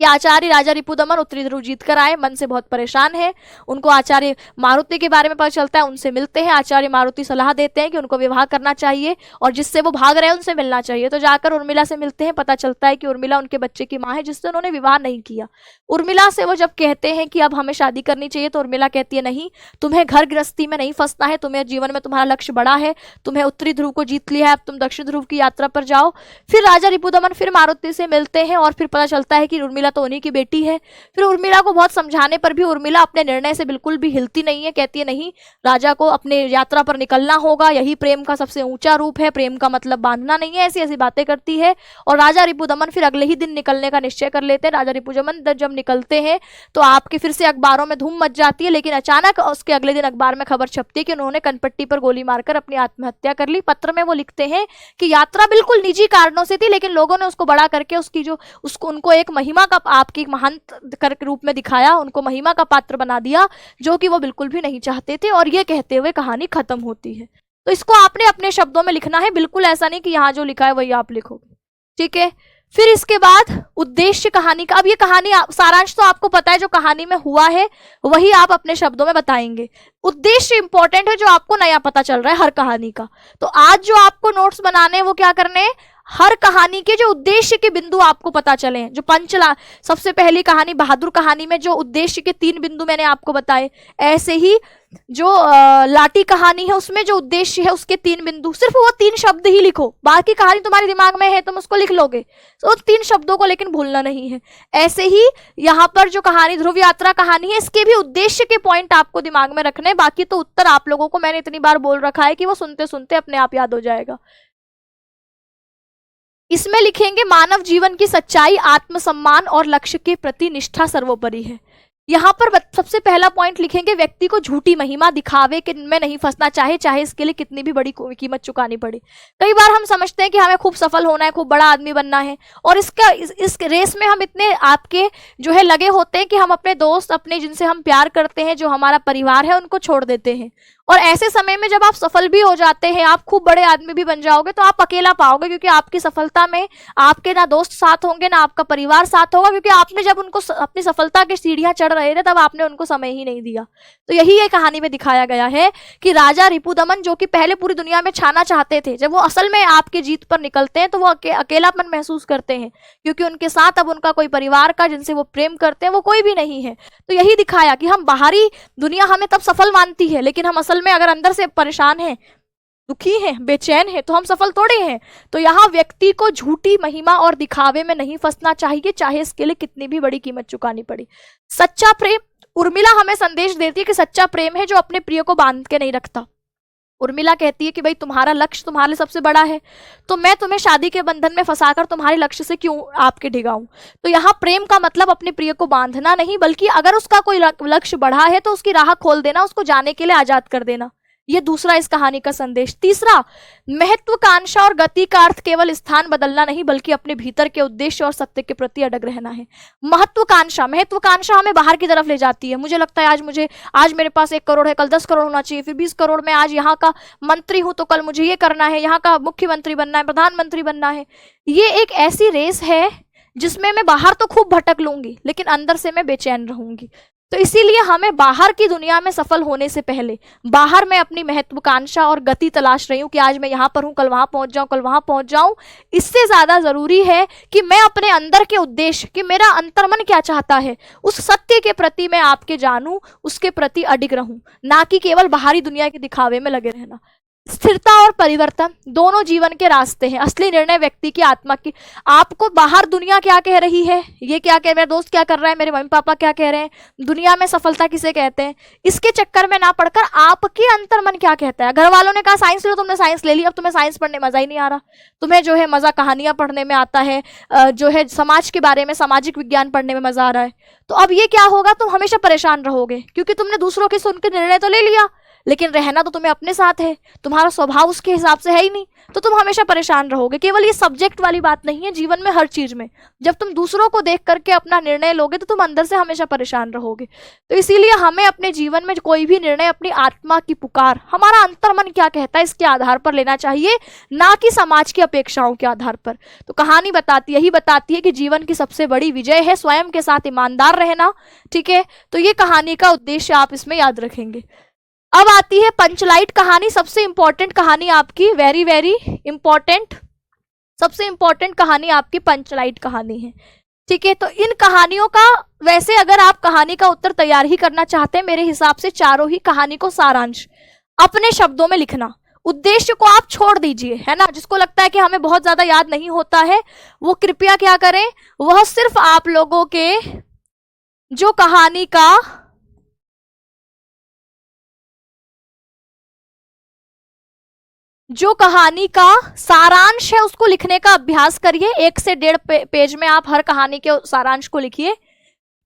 कि आचार्य राजा रिपुदमन उत्तरी ध्रुव जीत कर आए, मन से बहुत परेशान है। उनको आचार्य मारुति के बारे में पता चलता है, उनसे मिलते हैं। आचार्य मारुति सलाह देते हैं कि उनको विवाह करना चाहिए और जिससे वो भाग रहे हैं उनसे मिलना चाहिए। तो जाकर उर्मिला से मिलते हैं, पता चलता है कि उर्मिला उनके बच्चे की माँ है जिससे उन्होंने विवाह नहीं किया। उर्मिला से वो जब कहते हैं कि अब हमें शादी करनी चाहिए तो उर्मिला कहती है नहीं, तुम्हें घर गृहस्थी में नहीं फंसना है, तुम्हें जीवन में तुम्हारा लक्ष्य बड़ा है, तुम्हें उत्तरी ध्रुव को जीत लिया है, अब तुम दक्षिण ध्रुव की यात्रा पर जाओ। फिर राजा रिपुदमन फिर मारुति से मिलते हैं और फिर पता चलता है कि उर्मिला तो उन्हीं की बेटी है। फिर उर्मिला को बहुत समझाने पर भी उर्मिला अपने निर्णय से बिल्कुल भी हिलती नहीं है। कहती है नहीं, राजा को अपने यात्रा पर निकलना होगा, यही प्रेम का सबसे ऊंचा रूप है, प्रेम का मतलब बांधना नहीं है, ऐसी ऐसी बातें करती है। और राजा रिपुदमन फिर अगले ही दिन निकलने का निश्चय कर लेते हैं। राजा रिपुदमन जब निकलते हैं तो आपके फिर से अखबारों में धूम मच जाती है, लेकिन अचानक उसके अगले दिन अखबार में खबर छपती है कि उन्होंने कनपट्टी पर गोली मारकर अपनी आत्महत्या कर ली। पत्र में वो लिखते हैं कि यात्रा बिल्कुल निजी कारणों से थी, लेकिन लोगों ने उसको बड़ा करके उसकी जो उनको एक महिमा का, आपकी महान कर रूप में दिखाया, उनको महिमा का पात्र बना दिया, जो कि वो बिल्कुल भी नहीं चाहते थे। और ये कहते हुए कहानी खत्म होती है। तो इसको आपने अपने शब्दों में लिखना है, बिल्कुल ऐसा नहीं कि यहाँ जो लिखा है वही आप लिखोगे, ठीक है। फिर इसके बाद उद्देश्य कहानी का। अब ये कहानी सारांश तो आपको पता है, जो कहानी में हुआ है वही आप अपने शब्दों में बताएंगे। उद्देश्य इंपॉर्टेंट है, जो आपको नया पता चल रहा है हर कहानी का। तो आज जो आपको नोट्स बनाने हैं वो क्या करने हैं, हर कहानी के जो उद्देश्य के बिंदु आपको पता चले हैं। जो सबसे पहली कहानी बहादुर कहानी में जो उद्देश्य के 3 बिंदु मैंने आपको बताए, ऐसे ही जो लाठी कहानी है उसमें जो उद्देश्य है उसके 3 बिंदु, सिर्फ वो 3 शब्द ही लिखो, बाकी कहानी तुम्हारे दिमाग में है तुम उसको लिख लोगे, तो 3 शब्दों को लेकिन भूलना नहीं है। ऐसे ही यहाँ पर जो कहानी ध्रुव यात्रा कहानी है, इसके भी उद्देश्य के पॉइंट आपको दिमाग में रखने, बाकी तो उत्तर आप लोगों को मैंने इतनी बार बोल रखा है कि वो सुनते सुनते अपने आप याद हो जाएगा। इसमें लिखेंगे मानव जीवन की सच्चाई, आत्मसम्मान और लक्ष्य के प्रति निष्ठा सर्वोपरि है। यहाँ पर सबसे पहला पॉइंट लिखेंगे व्यक्ति को झूठी महिमा दिखावे के में नहीं फंसना चाहे इसके लिए कितनी भी बड़ी कीमत चुकानी पड़े। कई बार हम समझते हैं कि हमें खूब सफल होना है, खूब बड़ा आदमी बनना है, और इस रेस में हम इतने आपके जो है लगे होते हैं कि हम अपने दोस्त, अपने जिनसे हम प्यार करते हैं, जो हमारा परिवार है, उनको छोड़ देते हैं। और ऐसे समय में जब आप सफल भी हो जाते हैं, आप खूब बड़े आदमी भी बन जाओगे, तो आप अकेला पाओगे, क्योंकि आपकी सफलता में आपके ना दोस्त साथ होंगे, ना आपका परिवार साथ होगा, क्योंकि आपने जब उनको अपनी सफलता की सीढ़ियां चढ़ रहे थे तब आपने उनको समय ही नहीं दिया। तो यही ये कहानी में दिखाया गया है कि राजा रिपुदमन जो कि पहले पूरी दुनिया में छाना चाहते थे, जब वो असल में आपकी जीत पर निकलते हैं तो वो अकेलापन महसूस करते हैं, क्योंकि उनके साथ अब उनका कोई परिवार का जिनसे वो प्रेम करते हैं वो कोई भी नहीं है। तो यही दिखाया कि हम बाहरी दुनिया हमें तब सफल मानती है, लेकिन हम असल में अगर अंदर से परेशान हैं, दुखी हैं, बेचैन हैं, तो हम सफल थोड़े हैं। तो यहाँ व्यक्ति को झूठी महिमा और दिखावे में नहीं फंसना चाहिए, चाहे इसके लिए कितनी भी बड़ी कीमत चुकानी पड़े। सच्चा प्रेम, उर्मिला हमें संदेश देती है कि सच्चा प्रेम है जो अपने प्रिय को बांध के नहीं रखता। उर्मिला कहती है कि भाई तुम्हारा लक्ष्य तुम्हारे लिए सबसे बड़ा है, तो मैं तुम्हें शादी के बंधन में फंसाकर तुम्हारे लक्ष्य से क्यों आपके ढिगाऊं। तो यहाँ प्रेम का मतलब अपने प्रिय को बांधना नहीं, बल्कि अगर उसका कोई लक्ष्य बढ़ा है तो उसकी राह खोल देना, उसको जाने के लिए आजाद कर देना। ये दूसरा इस कहानी का संदेश। तीसरा, महत्वाकांक्षा और गति का अर्थ केवल स्थान बदलना नहीं, बल्कि अपने भीतर के उद्देश्य और सत्य के प्रति अडग रहना है। महत्वाकांक्षा हमें बाहर की तरफ ले जाती है। मुझे लगता है आज मेरे पास 1 करोड़ है, कल 10 करोड़ होना चाहिए, फिर 20 करोड़ में आज यहाँ का मंत्री हूं तो कल मुझे ये करना है, यहाँ का मुख्यमंत्री बनना है, प्रधानमंत्री बनना है। ये एक ऐसी रेस है जिसमें मैं बाहर तो खूब भटक लूंगी, लेकिन अंदर से मैं बेचैन रहूंगी। तो इसीलिए हमें बाहर की दुनिया में सफल होने से पहले बाहर में अपनी महत्वाकांक्षा और गति तलाश रही हूँ कि आज मैं यहाँ पर हूँ, कल वहां पहुंच जाऊं, कल वहां पहुंच जाऊं। इससे ज्यादा जरूरी है कि मैं अपने अंदर के उद्देश्य, कि मेरा अंतर्मन क्या चाहता है, उस सत्य के प्रति मैं आपके जानूं, उसके प्रति अडिग रहूं, ना कि केवल बाहरी दुनिया के दिखावे में लगे रहना। स्थिरता और परिवर्तन दोनों जीवन के रास्ते हैं। असली निर्णय व्यक्ति की आत्मा की, आपको बाहर दुनिया क्या कह रही है, ये क्या कह, मेरा दोस्त क्या कर रहा है, मेरे मम्मी पापा क्या कह रहे हैं, दुनिया में सफलता किसे कहते हैं, इसके चक्कर में ना पड़कर आपके अंतर्मन क्या कहता है। घर वालों ने कहा साइंस लो, तुमने साइंस ले ली, अब तुम्हें साइंस पढ़ने मजा ही नहीं आ रहा, तुम्हें जो है मजा कहानियां पढ़ने में आता है, जो है समाज के बारे में, सामाजिक विज्ञान पढ़ने में मजा आ रहा है। तो अब ये क्या होगा, तुम हमेशा परेशान रहोगे, क्योंकि तुमने दूसरों की सुन के निर्णय तो ले लिया, लेकिन रहना तो तुम्हें अपने साथ है, तुम्हारा स्वभाव उसके हिसाब से है ही नहीं, तो तुम हमेशा परेशान रहोगे। केवल ये सब्जेक्ट वाली बात नहीं है, जीवन में हर चीज में जब तुम दूसरों को देख करके अपना निर्णय लोगे तो तुम अंदर से हमेशा परेशान रहोगे। तो इसीलिए हमें अपने जीवन में कोई भी निर्णय अपनी आत्मा की पुकार, हमारा अंतर्मन क्या कहता है, इसके आधार पर लेना चाहिए, ना कि समाज की अपेक्षाओं के आधार पर। तो कहानी यही बताती है कि जीवन की सबसे बड़ी विजय है स्वयं के साथ ईमानदार रहना। ठीक है, तो ये कहानी का उद्देश्य आप इसमें याद रखेंगे। अब आती है पंचलाइट कहानी, सबसे इंपॉर्टेंट कहानी आपकी, वेरी वेरी इंपॉर्टेंट, सबसे इंपॉर्टेंट कहानी आपकी पंचलाइट कहानी है। ठीक है, तो इन कहानियों का, वैसे अगर आप कहानी का उत्तर तैयार ही करना चाहते हैं, मेरे हिसाब से चारों ही कहानी को सारांश अपने शब्दों में लिखना। उद्देश्य को आप छोड़ दीजिए, है ना। जिसको लगता है कि हमें बहुत ज्यादा याद नहीं होता है, वो कृपया क्या करें, वह सिर्फ आप लोगों के जो कहानी का सारांश है उसको लिखने का अभ्यास करिए। 1 से 1.5 पेज में आप हर कहानी के सारांश को लिखिए।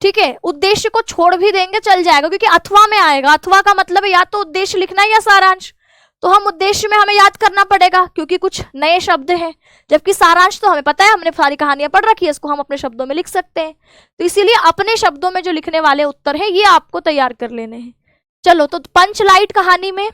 ठीक है, उद्देश्य को छोड़ भी देंगे चल जाएगा, क्योंकि अथवा में आएगा। अथवा का मतलब है या तो उद्देश्य लिखना है या सारांश। तो हम उद्देश्य में हमें याद करना पड़ेगा क्योंकि कुछ नए शब्द हैं, जबकि सारांश तो हमें पता है, हमने सारी कहानियां पढ़ रखी है, इसको हम अपने शब्दों में लिख सकते हैं। तो इसीलिए अपने शब्दों में जो लिखने वाले उत्तर है ये आपको तैयार कर लेने हैं। चलो, तो पंचलाइट कहानी में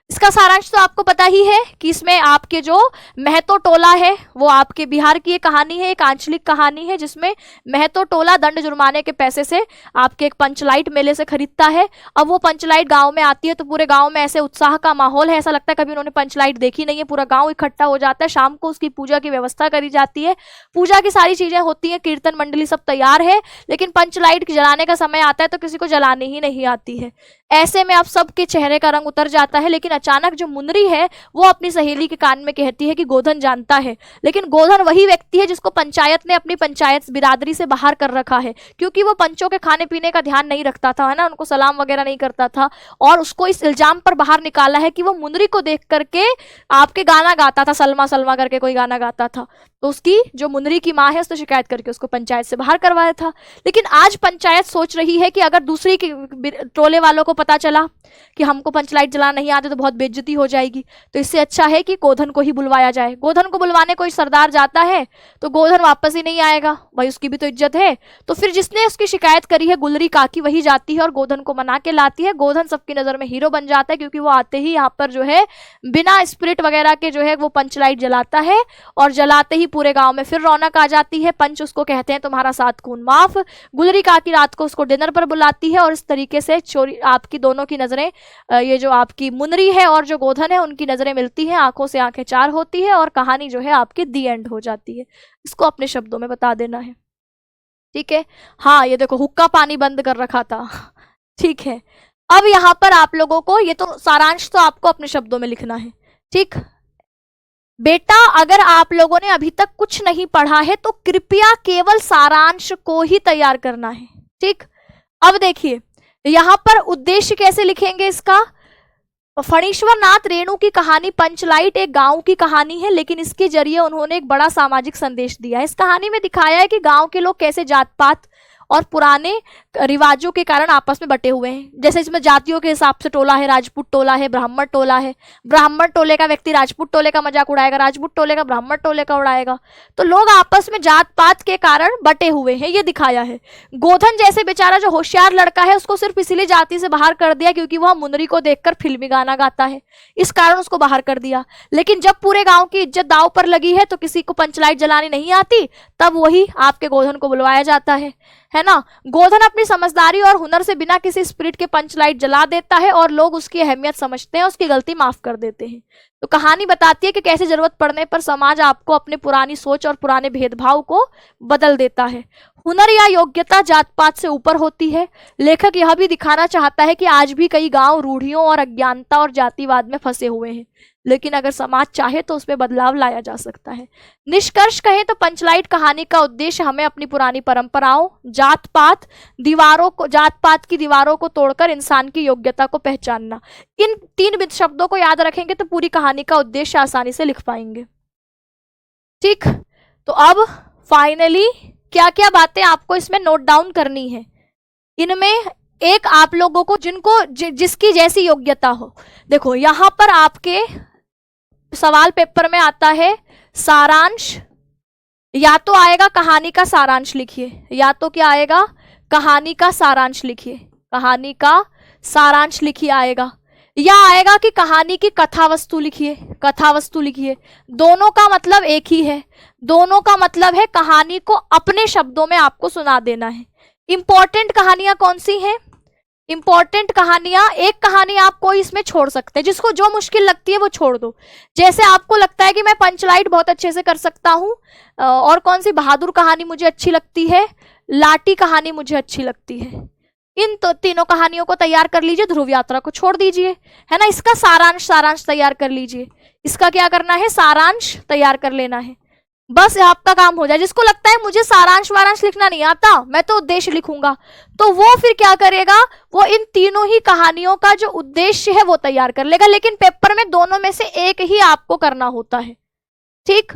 इसका सारांश तो आपको पता ही है कि इसमें आपके जो महतो टोला है वो आपके बिहार की एक कहानी है, एक आंचलिक कहानी है, जिसमें महतो टोला दंड जुर्माने के पैसे से आपके एक पंचलाइट मेले से खरीदता है। अब वो पंचलाइट गांव में आती है तो पूरे गांव में ऐसे उत्साह का माहौल है, ऐसा लगता है कभी उन्होंने पंचलाइट देखी नहीं है। पूरा गांव इकट्ठा हो जाता है, शाम को उसकी पूजा की व्यवस्था करी जाती है, पूजा की सारी चीजें होती हैं, कीर्तन मंडली सब तैयार है, लेकिन पंचलाइट जलाने का समय आता है तो किसी को जलाने ही नहीं आती है। ऐसे में आप सबके चेहरे का रंग उतर जाता है। लेकिन अचानक जो मुनरी है वो अपनी सहेली के कान में कहती है कि गोधन जानता है, लेकिन गोधन वही व्यक्ति है जिसको पंचायत ने अपनी पंचायत बिरादरी से बाहर कर रखा है, क्योंकि वो पंचों के खाने पीने का ध्यान नहीं रखता था, है ना, उनको सलाम वगैरह नहीं करता था, और उसको इस इल्जाम पर बाहर निकाला है कि वो मुनरी को देख करके आपके गाना गाता था, सलमा सलमा करके कोई गाना गाता था। तो उसकी जो मुनरी की माँ है उसने शिकायत करके उसको पंचायत से बाहर करवाया था। लेकिन आज पंचायत सोच रही है कि अगर दूसरी टोले वालों को पता चला कि हमको पंचलाइट जलाना नहीं आते तो बहुत बेइज्जती हो जाएगी, तो इससे अच्छा है कि गोधन को ही बुलवाया जाए। गोधन को बुलवाने कोई सरदार जाता है तो गोधन वापस ही नहीं आएगा, भाई उसकी भी तो इज्जत है। तो फिर जिसने उसकी शिकायत करी है गुलरी काकी, वही जाती है और गोधन को मना के लाती है। गोधन सबकी नजर में हीरो बन जाता है, क्योंकि वो आते ही यहाँ पर जो है बिना स्पिरिट वगैरह के जो है वो पंचलाइट जलाता है, और जलाते ही पूरे गांव में फिर रौनक आ जाती है। पंच उसको कहते हैं तुम्हारा 7 खून माफ। गुलरी काकी रात को उसको डिनर पर बुलाती है, और इस तरीके से चोरी आपकी दोनों की नजरें, ये जो आपकी मुनरी है और जो गोधन है उनकी नजरें मिलती हैं, आंखों से आंखें चार होती है, और कहानी जो है आपकी दी एंड हो जाती है। इसको अपने शब्दों में बता देना है, ठीक है। हाँ, ये देखो हुक्का पानी बंद कर रखा था, ठीक है। अब यहाँ पर आप लोगों को ये तो सारांश तो आपको अपने शब्दों में लिखना है, ठीक बेटा। अगर आप लोगों ने अभी तक कुछ नहीं पढ़ा है तो कृपया केवल सारांश को ही तैयार करना है, ठीक। अब देखिए यहां पर उद्देश्य कैसे लिखेंगे इसका। फणीश्वर नाथ रेणु की कहानी पंचलाइट एक गांव की कहानी है, लेकिन इसके जरिए उन्होंने एक बड़ा सामाजिक संदेश दिया है। इस कहानी में दिखाया है कि गांव के लोग कैसे जात पात और पुराने रिवाजों के कारण आपस में बटे हुए हैं। जैसे इसमें जातियों के हिसाब से टोला है, राजपूत टोला है, ब्राह्मण टोला है। ब्राह्मण टोले का व्यक्ति राजपूत टोले का मजाक उड़ाएगा, राजपूत टोले का ब्राह्मण टोले का उड़ाएगा। तो लोग आपस में जात पात के कारण बटे हुए हैं, ये दिखाया है। गोधन जैसे बेचारा जो होशियार लड़का है उसको सिर्फ इसीलिए जाति से बाहर कर दिया क्योंकि वह मुनरी को देखकर फिल्मी गाना गाता है, इस कारण उसको बाहर कर दिया। लेकिन जब पूरे गांव की इज्जत दांव पर लगी है तो किसी को पंचलाइट जलानी नहीं आती, तब वही आपके गोधन को बुलवाया जाता है ना। गोधन अपनी समझदारी और हुनर से बिना किसी स्पिरिट के पंचलाइट जला देता है और लोग उसकी अहमियत समझते हैं, उसकी गलती माफ कर देते हैं। तो कहानी बताती है कि कैसे जरूरत पड़ने पर समाज आपको अपनी पुरानी सोच और पुराने भेदभाव को बदल देता है। हुनर या योग्यता जात पात से ऊपर होती है। लेखक यह भी दिखाना चाहता है कि आज भी कई गांव रूढ़ियों और अज्ञानता और जातिवाद में फंसे हुए हैं, लेकिन अगर समाज चाहे तो उसमें बदलाव लाया जा सकता है। निष्कर्ष कहें तो पंचलाइट कहानी का उद्देश्य हमें अपनी पुरानी परंपराओं, जात पात की दीवारों को तोड़कर इंसान की योग्यता को पहचानना। इन 3 शब्दों को याद रखेंगे तो पूरी कहानी का उद्देश्य आसानी से लिख पाएंगे, ठीक। तो अब फाइनली क्या क्या बातें आपको इसमें नोट डाउन करनी है। इनमें एक आप लोगों को जिसकी जैसी योग्यता हो। देखो यहां पर आपके सवाल पेपर में आता है सारांश, या तो आएगा कहानी का सारांश लिखिए, या तो क्या आएगा कहानी का सारांश लिखिए, कहानी का सारांश लिखिए आएगा, या आएगा कि कहानी की कथा वस्तु लिखिए, कथा वस्तु लिखिए। दोनों का मतलब एक ही है, दोनों का मतलब है कहानी को अपने शब्दों में आपको सुना देना है। इंपॉर्टेंट कहानियां कौन सी हैं? इंपॉर्टेंट कहानियां, एक कहानी आप कोई इसमें छोड़ सकते हैं, जिसको जो मुश्किल लगती है वो छोड़ दो। जैसे आपको लगता है कि मैं पंचलाइट बहुत अच्छे से कर सकता हूं, और कौन सी बहादुर कहानी मुझे अच्छी लगती है, लाटी कहानी मुझे अच्छी लगती है। इन तो तीनों कहानियों को तैयार कर लीजिए, ध्रुव यात्रा को छोड़ दीजिए, है ना। इसका सारांश तैयार कर लीजिए। इसका क्या करना है, सारांश तैयार कर लेना है, बस आपका काम हो जाए। जिसको लगता है मुझे सारांश वारांश लिखना नहीं आता, मैं तो उद्देश्य लिखूंगा, तो वो फिर क्या करेगा, वो इन तीनों ही कहानियों का जो उद्देश्य है वो तैयार कर लेगा। लेकिन पेपर में दोनों में से एक ही आपको करना होता है, ठीक।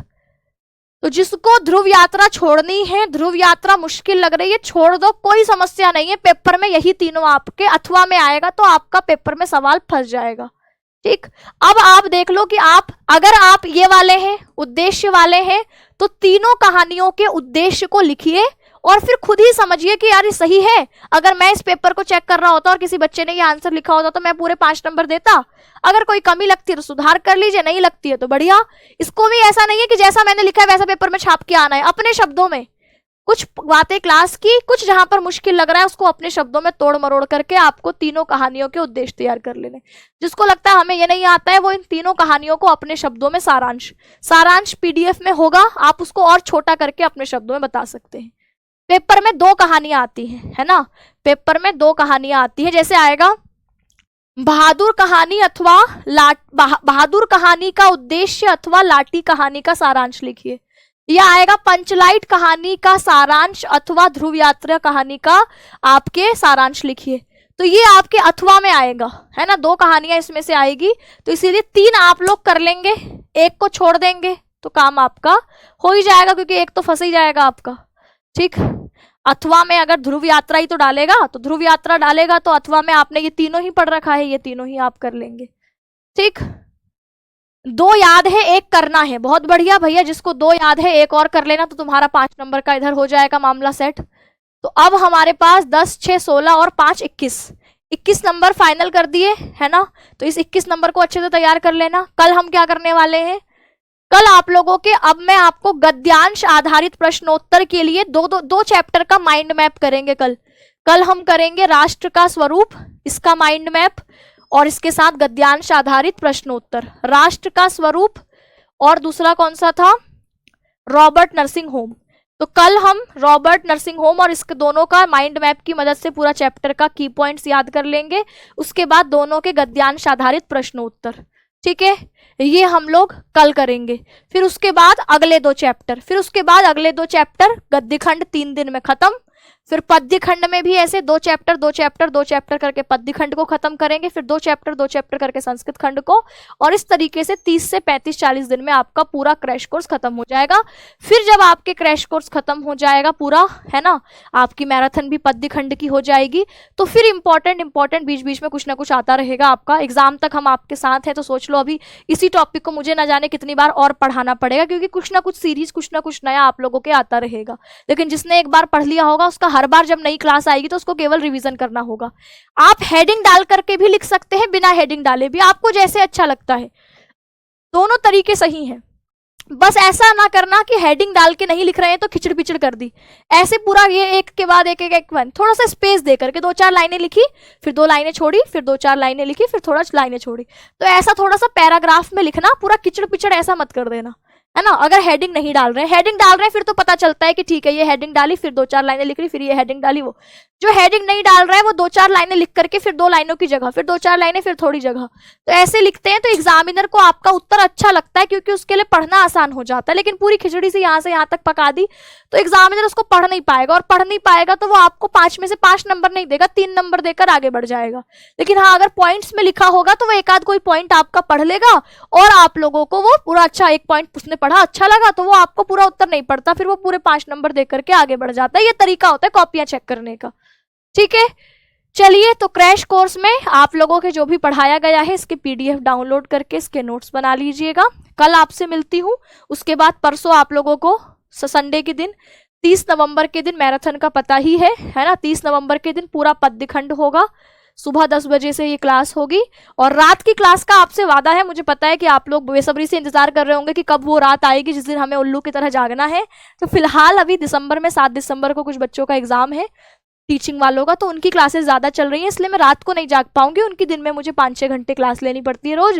तो जिसको ध्रुव यात्रा छोड़नी है, ध्रुव यात्रा मुश्किल लग रही है, छोड़ दो, कोई समस्या नहीं है। पेपर में यही तीनों आपके अथवा में आएगा तो आपका पेपर में सवाल फंस जाएगा, ठीक। अब आप देख लो कि अगर आप ये वाले हैं, उद्देश्य वाले हैं, तो तीनों कहानियों के उद्देश्य को लिखिए और फिर खुद ही समझिए कि यार ये सही है। अगर मैं इस पेपर को चेक कर रहा होता और किसी बच्चे ने ये आंसर लिखा होता तो मैं पूरे 5 नंबर देता। अगर कोई कमी लगती है तो सुधार कर लीजिए, नहीं लगती है तो बढ़िया। इसको भी ऐसा नहीं है कि जैसा मैंने लिखा है वैसा पेपर में छाप के आना है, अपने शब्दों में कुछ बातें क्लास की, कुछ जहां पर मुश्किल लग रहा है उसको अपने शब्दों में तोड़ मरोड़ करके आपको तीनों कहानियों के उद्देश्य तैयार कर लेने। जिसको लगता है हमें ये नहीं आता है वो इन तीनों कहानियों को अपने शब्दों में सारांश पीडीएफ में होगा, आप उसको और छोटा करके अपने शब्दों में बता सकते हैं। पेपर में 2 कहानियां आती है ना, पेपर में 2 कहानियां आती है। जैसे आएगा बहादुर कहानी अथवा बहादुर कहानी का उद्देश्य अथवा लाठी कहानी का सारांश लिखिए। या आएगा पंचलाइट कहानी का सारांश अथवा ध्रुव यात्रा कहानी का आपके सारांश लिखिए। तो ये आपके अथवा में आएगा, है ना, 2 कहानियां इसमें से आएगी। तो इसीलिए 3 आप लोग कर लेंगे, 1 को छोड़ देंगे तो काम आपका हो ही जाएगा, क्योंकि 1 तो फंस ही जाएगा आपका। ठीक, अथवा में अगर ध्रुव यात्रा ही तो डालेगा तो ध्रुव यात्रा डालेगा, तो अथवा में आपने ये तीनों ही पढ़ रखा है, ये तीनों ही आप कर लेंगे। ठीक, 2 याद है, 1 करना है, बहुत बढ़िया भैया। जिसको 2 याद है 1 और कर लेना तो तुम्हारा 5 नंबर का इधर हो जाएगा मामला सेट। तो अब हमारे पास 10, 6, 16 और 5, 21 नंबर फाइनल कर दिए, है ना। तो इस 21 नंबर को अच्छे से तैयार कर लेना। कल हम क्या करने वाले हैं, कल आप लोगों के, अब मैं आपको गद्यांश आधारित प्रश्नोत्तर के लिए 2 चैप्टर का माइंड मैप करेंगे। कल हम करेंगे राष्ट्र का स्वरूप, इसका माइंड मैप, और इसके साथ गद्यांश आधारित प्रश्नोत्तर। राष्ट्र का स्वरूप और दूसरा कौन सा था, रॉबर्ट नर्सिंग होम। तो कल हम रॉबर्ट नर्सिंग होम और इसके दोनों का माइंड मैप की मदद से पूरा चैप्टर का की पॉइंट्स याद कर लेंगे। उसके बाद दोनों के गद्यांश आधारित प्रश्नोत्तर, ठीक है, ये हम लोग कल करेंगे। फिर उसके बाद अगले 2 चैप्टर, फिर उसके बाद अगले 2 चैप्टर गद्यखंड 3 दिन में खत्म। फिर पद्यखंड में भी ऐसे 2 चैप्टर करके पद्यखंड को खत्म करेंगे। फिर 2 चैप्टर करके संस्कृत खंड को, और इस तरीके से 30 से 35-40 दिन में आपका पूरा क्रैश कोर्स खत्म हो जाएगा। फिर जब आपके क्रैश कोर्स खत्म हो जाएगा पूरा, है ना, आपकी मैराथन भी पद्यखंड की हो जाएगी। तो फिर इंपॉर्टेंट बीच बीच में कुछ ना कुछ आता रहेगा आपका। एग्जाम तक हम आपके साथ हैं, तो सोच लो अभी इसी टॉपिक को मुझे ना जाने कितनी बार और पढ़ाना पड़ेगा, क्योंकि कुछ ना कुछ सीरीज, कुछ ना कुछ नया आप लोगों के आता रहेगा। लेकिन जिसने एक बार पढ़ लिया होगा उसका हर बार जब नई क्लास आएगी तो उसको केवल रिवीजन करना होगा। आप हेडिंग डाल करके भी लिख सकते हैं, बिना हेडिंग डाले भी, आपको जैसे अच्छा लगता है, दोनों तरीके सही हैं। बस ऐसा ना करना कि हेडिंग डाल के नहीं लिख रहे हैं तो खिचड़ पिचड़ कर दी, ऐसे पूरा ये एक के बाद एक वन, थोड़ा सा स्पेस दे करके 2-4 लाइनें लिखी, फिर 2 लाइनें छोड़ी, फिर 2-4 लाइनें लिखी, फिर थोड़ा लाइनें छोड़ी। तो ऐसा थोड़ा सा पैराग्राफ में लिखना, पूरा किचड़ पिचड़ ऐसा मत कर देना, है ना। अगर हेडिंग नहीं डाल रहे हैं, हेडिंग डाल रहे हैं फिर तो पता चलता है कि ठीक है ये हेडिंग डाली, फिर 2-4 लाइनें लिख रही, फिर ये हेडिंग डाली। वो जो हेडिंग नहीं डाल रहा है वो 2-4 लाइनें लिख करके फिर 2 लाइनों की जगह फिर 2-4 लाइनें, फिर थोड़ी जगह, तो ऐसे लिखते हैं तो एग्जामिनर को आपका उत्तर अच्छा लगता है, क्योंकि उसके लिए पढ़ना आसान हो जाता है। लेकिन पूरी खिचड़ी से यहाँ से यहाँ तक पका दी तो एग्जामिनर उसको पढ़ नहीं पाएगा, और पढ़ नहीं पाएगा तो वो आपको 5 में से 5 नंबर नहीं देगा, 3 नंबर देकर आगे बढ़ जाएगा। लेकिन हाँ, अगर पॉइंट्स में लिखा होगा तो वो एक आध कोई पॉइंट आपका पढ़ लेगा, और आप लोगों को वो पूरा अच्छा, एक पॉइंट उसने पढ़ा अच्छा लगा तो वो आपको पूरा उत्तर नहीं पढ़ता, फिर वो पूरे 5 नंबर दे करके आगे बढ़ जाता है। ये तरीका होता है कॉपियां चेक करने का, ठीक है। चलिए, तो क्रैश कोर्स में आप लोगों के जो भी पढ़ाया गया है इसके पीडीएफ डाउनलोड करके इसके नोट्स बना लीजिएगा। कल आपसे मिलती हूँ। उसके बाद परसों आप लोगों को संडे के दिन 30 नवंबर के दिन मैराथन का पता ही है ना। 30 नवंबर के दिन पूरा पद्यखंड होगा, सुबह 10 बजे से ये क्लास होगी। और रात की क्लास का आपसे वादा है, मुझे पता है कि आप लोग बेसब्री से इंतजार कर रहे होंगे कि कब वो रात आएगी जिस दिन हमें उल्लू की तरह जागना है। तो फिलहाल अभी दिसंबर में 7 दिसंबर को कुछ बच्चों का एग्जाम है टीचिंग वालों का, तो उनकी क्लासेस ज़्यादा चल रही हैं, इसलिए मैं रात को नहीं जाग पाऊंगी। उनकी दिन में मुझे 5-6 घंटे क्लास लेनी पड़ती है रोज,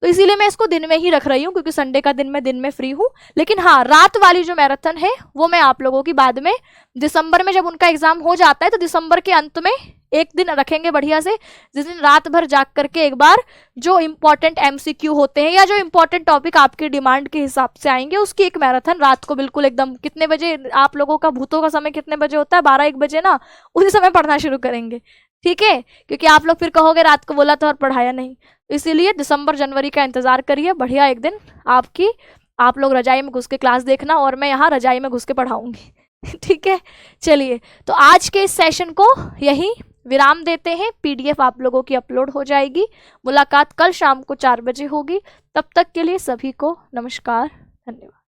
तो इसीलिए मैं इसको दिन में ही रख रही हूँ, क्योंकि संडे का दिन मैं दिन में फ्री हूँ। लेकिन हाँ, रात वाली जो मैराथन है वो मैं आप लोगों की बाद में दिसंबर में जब उनका एग्जाम हो जाता है तो दिसंबर के अंत में एक दिन रखेंगे बढ़िया से, जिस दिन रात भर जाग करके एक बार जो इम्पोर्टेंट एमसीक्यू होते हैं या जो इम्पोर्टेंट टॉपिक आपकी डिमांड के हिसाब से आएंगे उसकी एक मैराथन रात को बिल्कुल एकदम, कितने बजे आप लोगों का भूतों का समय कितने बजे होता है, 12-1 बजे ना, उसी समय पढ़ना शुरू करेंगे, ठीक है। क्योंकि आप लोग फिर कहोगे रात को बोला था और पढ़ाया नहीं, तो इसीलिए दिसंबर जनवरी का इंतजार करिए। बढ़िया एक दिन आप लोग रजाई में घुस के क्लास देखना और मैं यहाँ रजाई में घुस के पढ़ाऊंगी, ठीक है। चलिए, तो आज के इस सेशन को यही विराम देते हैं। पीडीएफ आप लोगों की अपलोड हो जाएगी। मुलाकात कल शाम को 4 बजे होगी। तब तक के लिए सभी को नमस्कार, धन्यवाद।